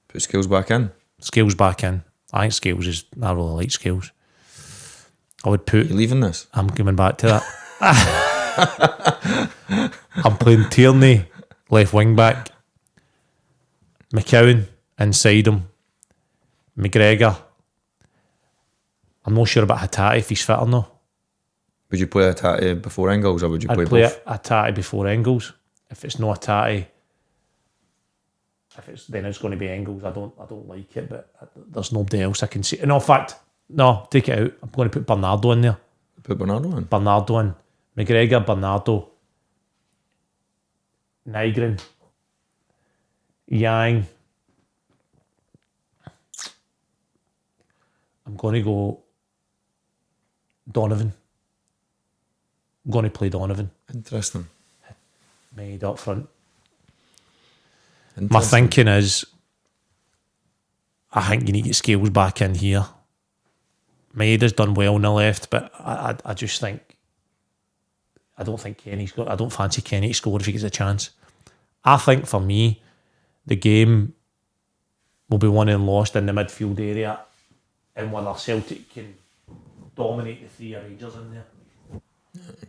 Put Scales back in? Scales back in. I think Scales is... I really like Scales. I would put... You leaving this? I'm coming back to that. I'm playing Tierney, left wing back. McCowan inside him. McGregor. I'm not sure about Hattati if he's fit or not. Would you play Hattati before Engels, or would you play both? I'd play Hattati before Engels. If it's not Hattati, then it's going to be Engels. I don't like it, but there's nobody else I can see. In fact, no, take it out. I'm going to put Bernardo in there. Put Bernardo in? Bernardo in. McGregor, Bernardo, Nygren, Yang. I'm going to go Donovan. I'm going to play Donovan. Interesting. Made up front. My thinking is, I think you need to get Scales back in here. Maeda's done well on the left, but I just think, I don't fancy Kenny to score if he gets a chance. I think for me, the game will be won and lost in the midfield area, and whether Celtic can dominate the three Rangers in there.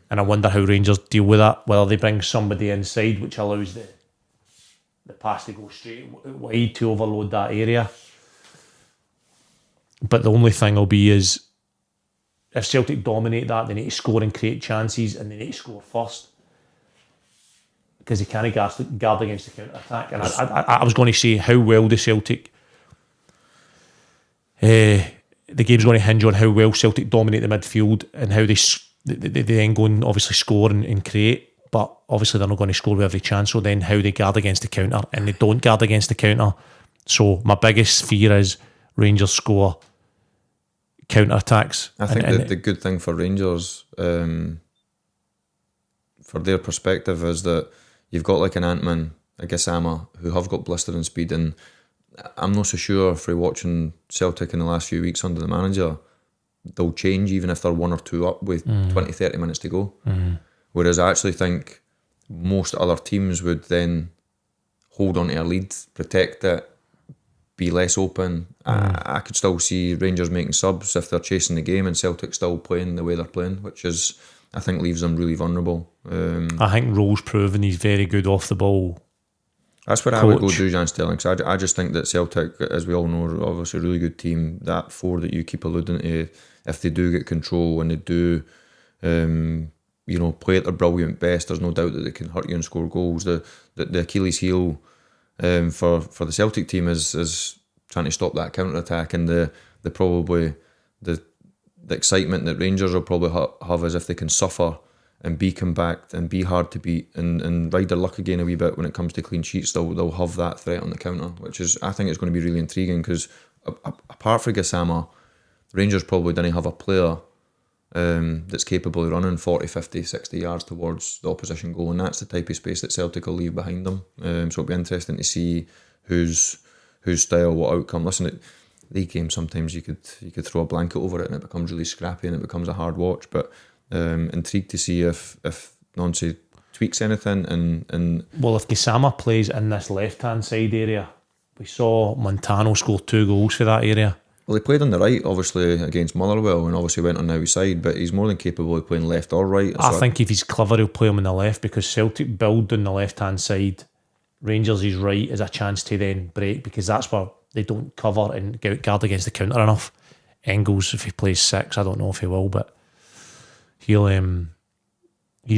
And I wonder how Rangers deal with that, whether they bring somebody inside which allows the pass to go straight wide to overload that area. But the only thing will be is, if Celtic dominate that, they need to score and create chances, and they need to score first, because they can't guard against the counter-attack. And I was going to say how well the Celtic... the game's going to hinge on how well Celtic dominate the midfield and how they then go and obviously score and create, but obviously they're not going to score with every chance, so then how they guard against the counter, and they don't guard against the counter. So my biggest fear is Rangers score counter-attacks. I think the good thing for Rangers, for their perspective, is that you've got like an Antman a Gassama who have got blistering speed, and I'm not so sure from watching Celtic in the last few weeks under the manager, they'll change even if they're 1 or 2 up with 20-30 minutes to go. Whereas I actually think most other teams would then hold on to a lead, protect it, be less open. I could still see Rangers making subs if they're chasing the game and Celtic still playing the way they're playing, which is, I think, leaves them really vulnerable. I think Rowe's proven he's very good off the ball. That's where I would go Dujan Sterling, because I just think that Celtic, as we all know, are obviously a really good team. That 4 that you keep alluding to, if they do get control and they do play at their brilliant best, there's no doubt that they can hurt you and score goals. The Achilles heel for the Celtic team is trying to stop that counter-attack, and the excitement that Rangers will probably have is if they can suffer and be compact and be hard to beat and ride their luck again a wee bit when it comes to clean sheets. They'll have that threat on the counter, which is, I think it's going to be really intriguing, because apart from Gassama, Rangers probably didn't have a player that's capable of running 40, 50, 60 yards towards the opposition goal, and that's the type of space that Celtic will leave behind them. So it'll be interesting to see whose style, what outcome. Listen, league games, sometimes you could throw a blanket over it and it becomes really scrappy and it becomes a hard watch, but intrigued to see if Nancy tweaks anything. And well, if Gassama plays in this left-hand side area, we saw Montano score 2 goals for that area. Well, he played on the right, obviously, against Motherwell, and obviously went on the outside, but he's more than capable of playing left or right. I think if he's clever, he'll play him on the left, because Celtic build on the left-hand side. Rangers' right is a chance to then break, because that's where they don't cover and get guard against the counter enough. Engels, if he plays 6, I don't know if he will, but he's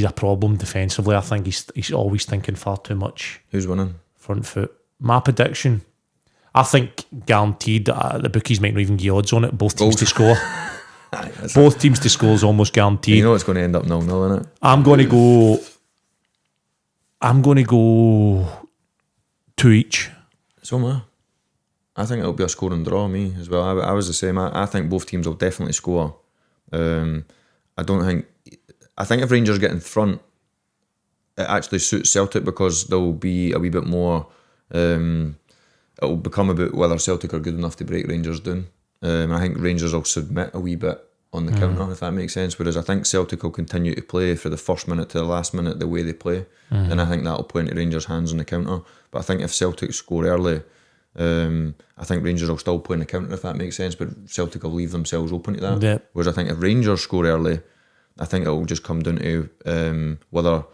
a problem defensively. I think he's always thinking far too much. Who's winning? Front foot. My prediction, I think guaranteed, the bookies might not even give odds on it, both teams to score. Both teams to score is almost guaranteed. You know it's going to end up 0-0, isn't it? I'm going to go 2 each. So am I think it'll be a scoring draw, me as well. I was the same. I think both teams will definitely score. I think if Rangers get in front, it actually suits Celtic, because they'll be a wee bit more. It'll become about whether Celtic are good enough to break Rangers down. I think Rangers will submit a wee bit on the counter, if that makes sense. Whereas I think Celtic will continue to play for the first minute to the last minute the way they play, and I think that'll play into Rangers' hands on the counter. But I think if Celtic score early, I think Rangers will still play in the counter, if that makes sense. But Celtic will leave themselves open to that. Yep. Whereas I think if Rangers score early, I think it will just come down to whether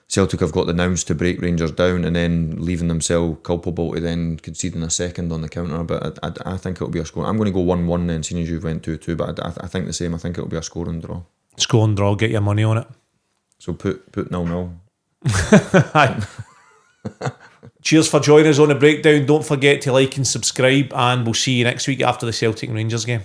Celtic have got the nouns to break Rangers down and then leaving themselves culpable to then conceding a second on the counter. But I think it'll be a score. I'm going to go 1-1 then, seeing as you've went 2-2. But I think the same. I think it'll be a scoring draw. Scoring draw, get your money on it. So put 0-0. Cheers for joining us on the breakdown. Don't forget to like and subscribe, and we'll see you next week after the Celtic and Rangers game.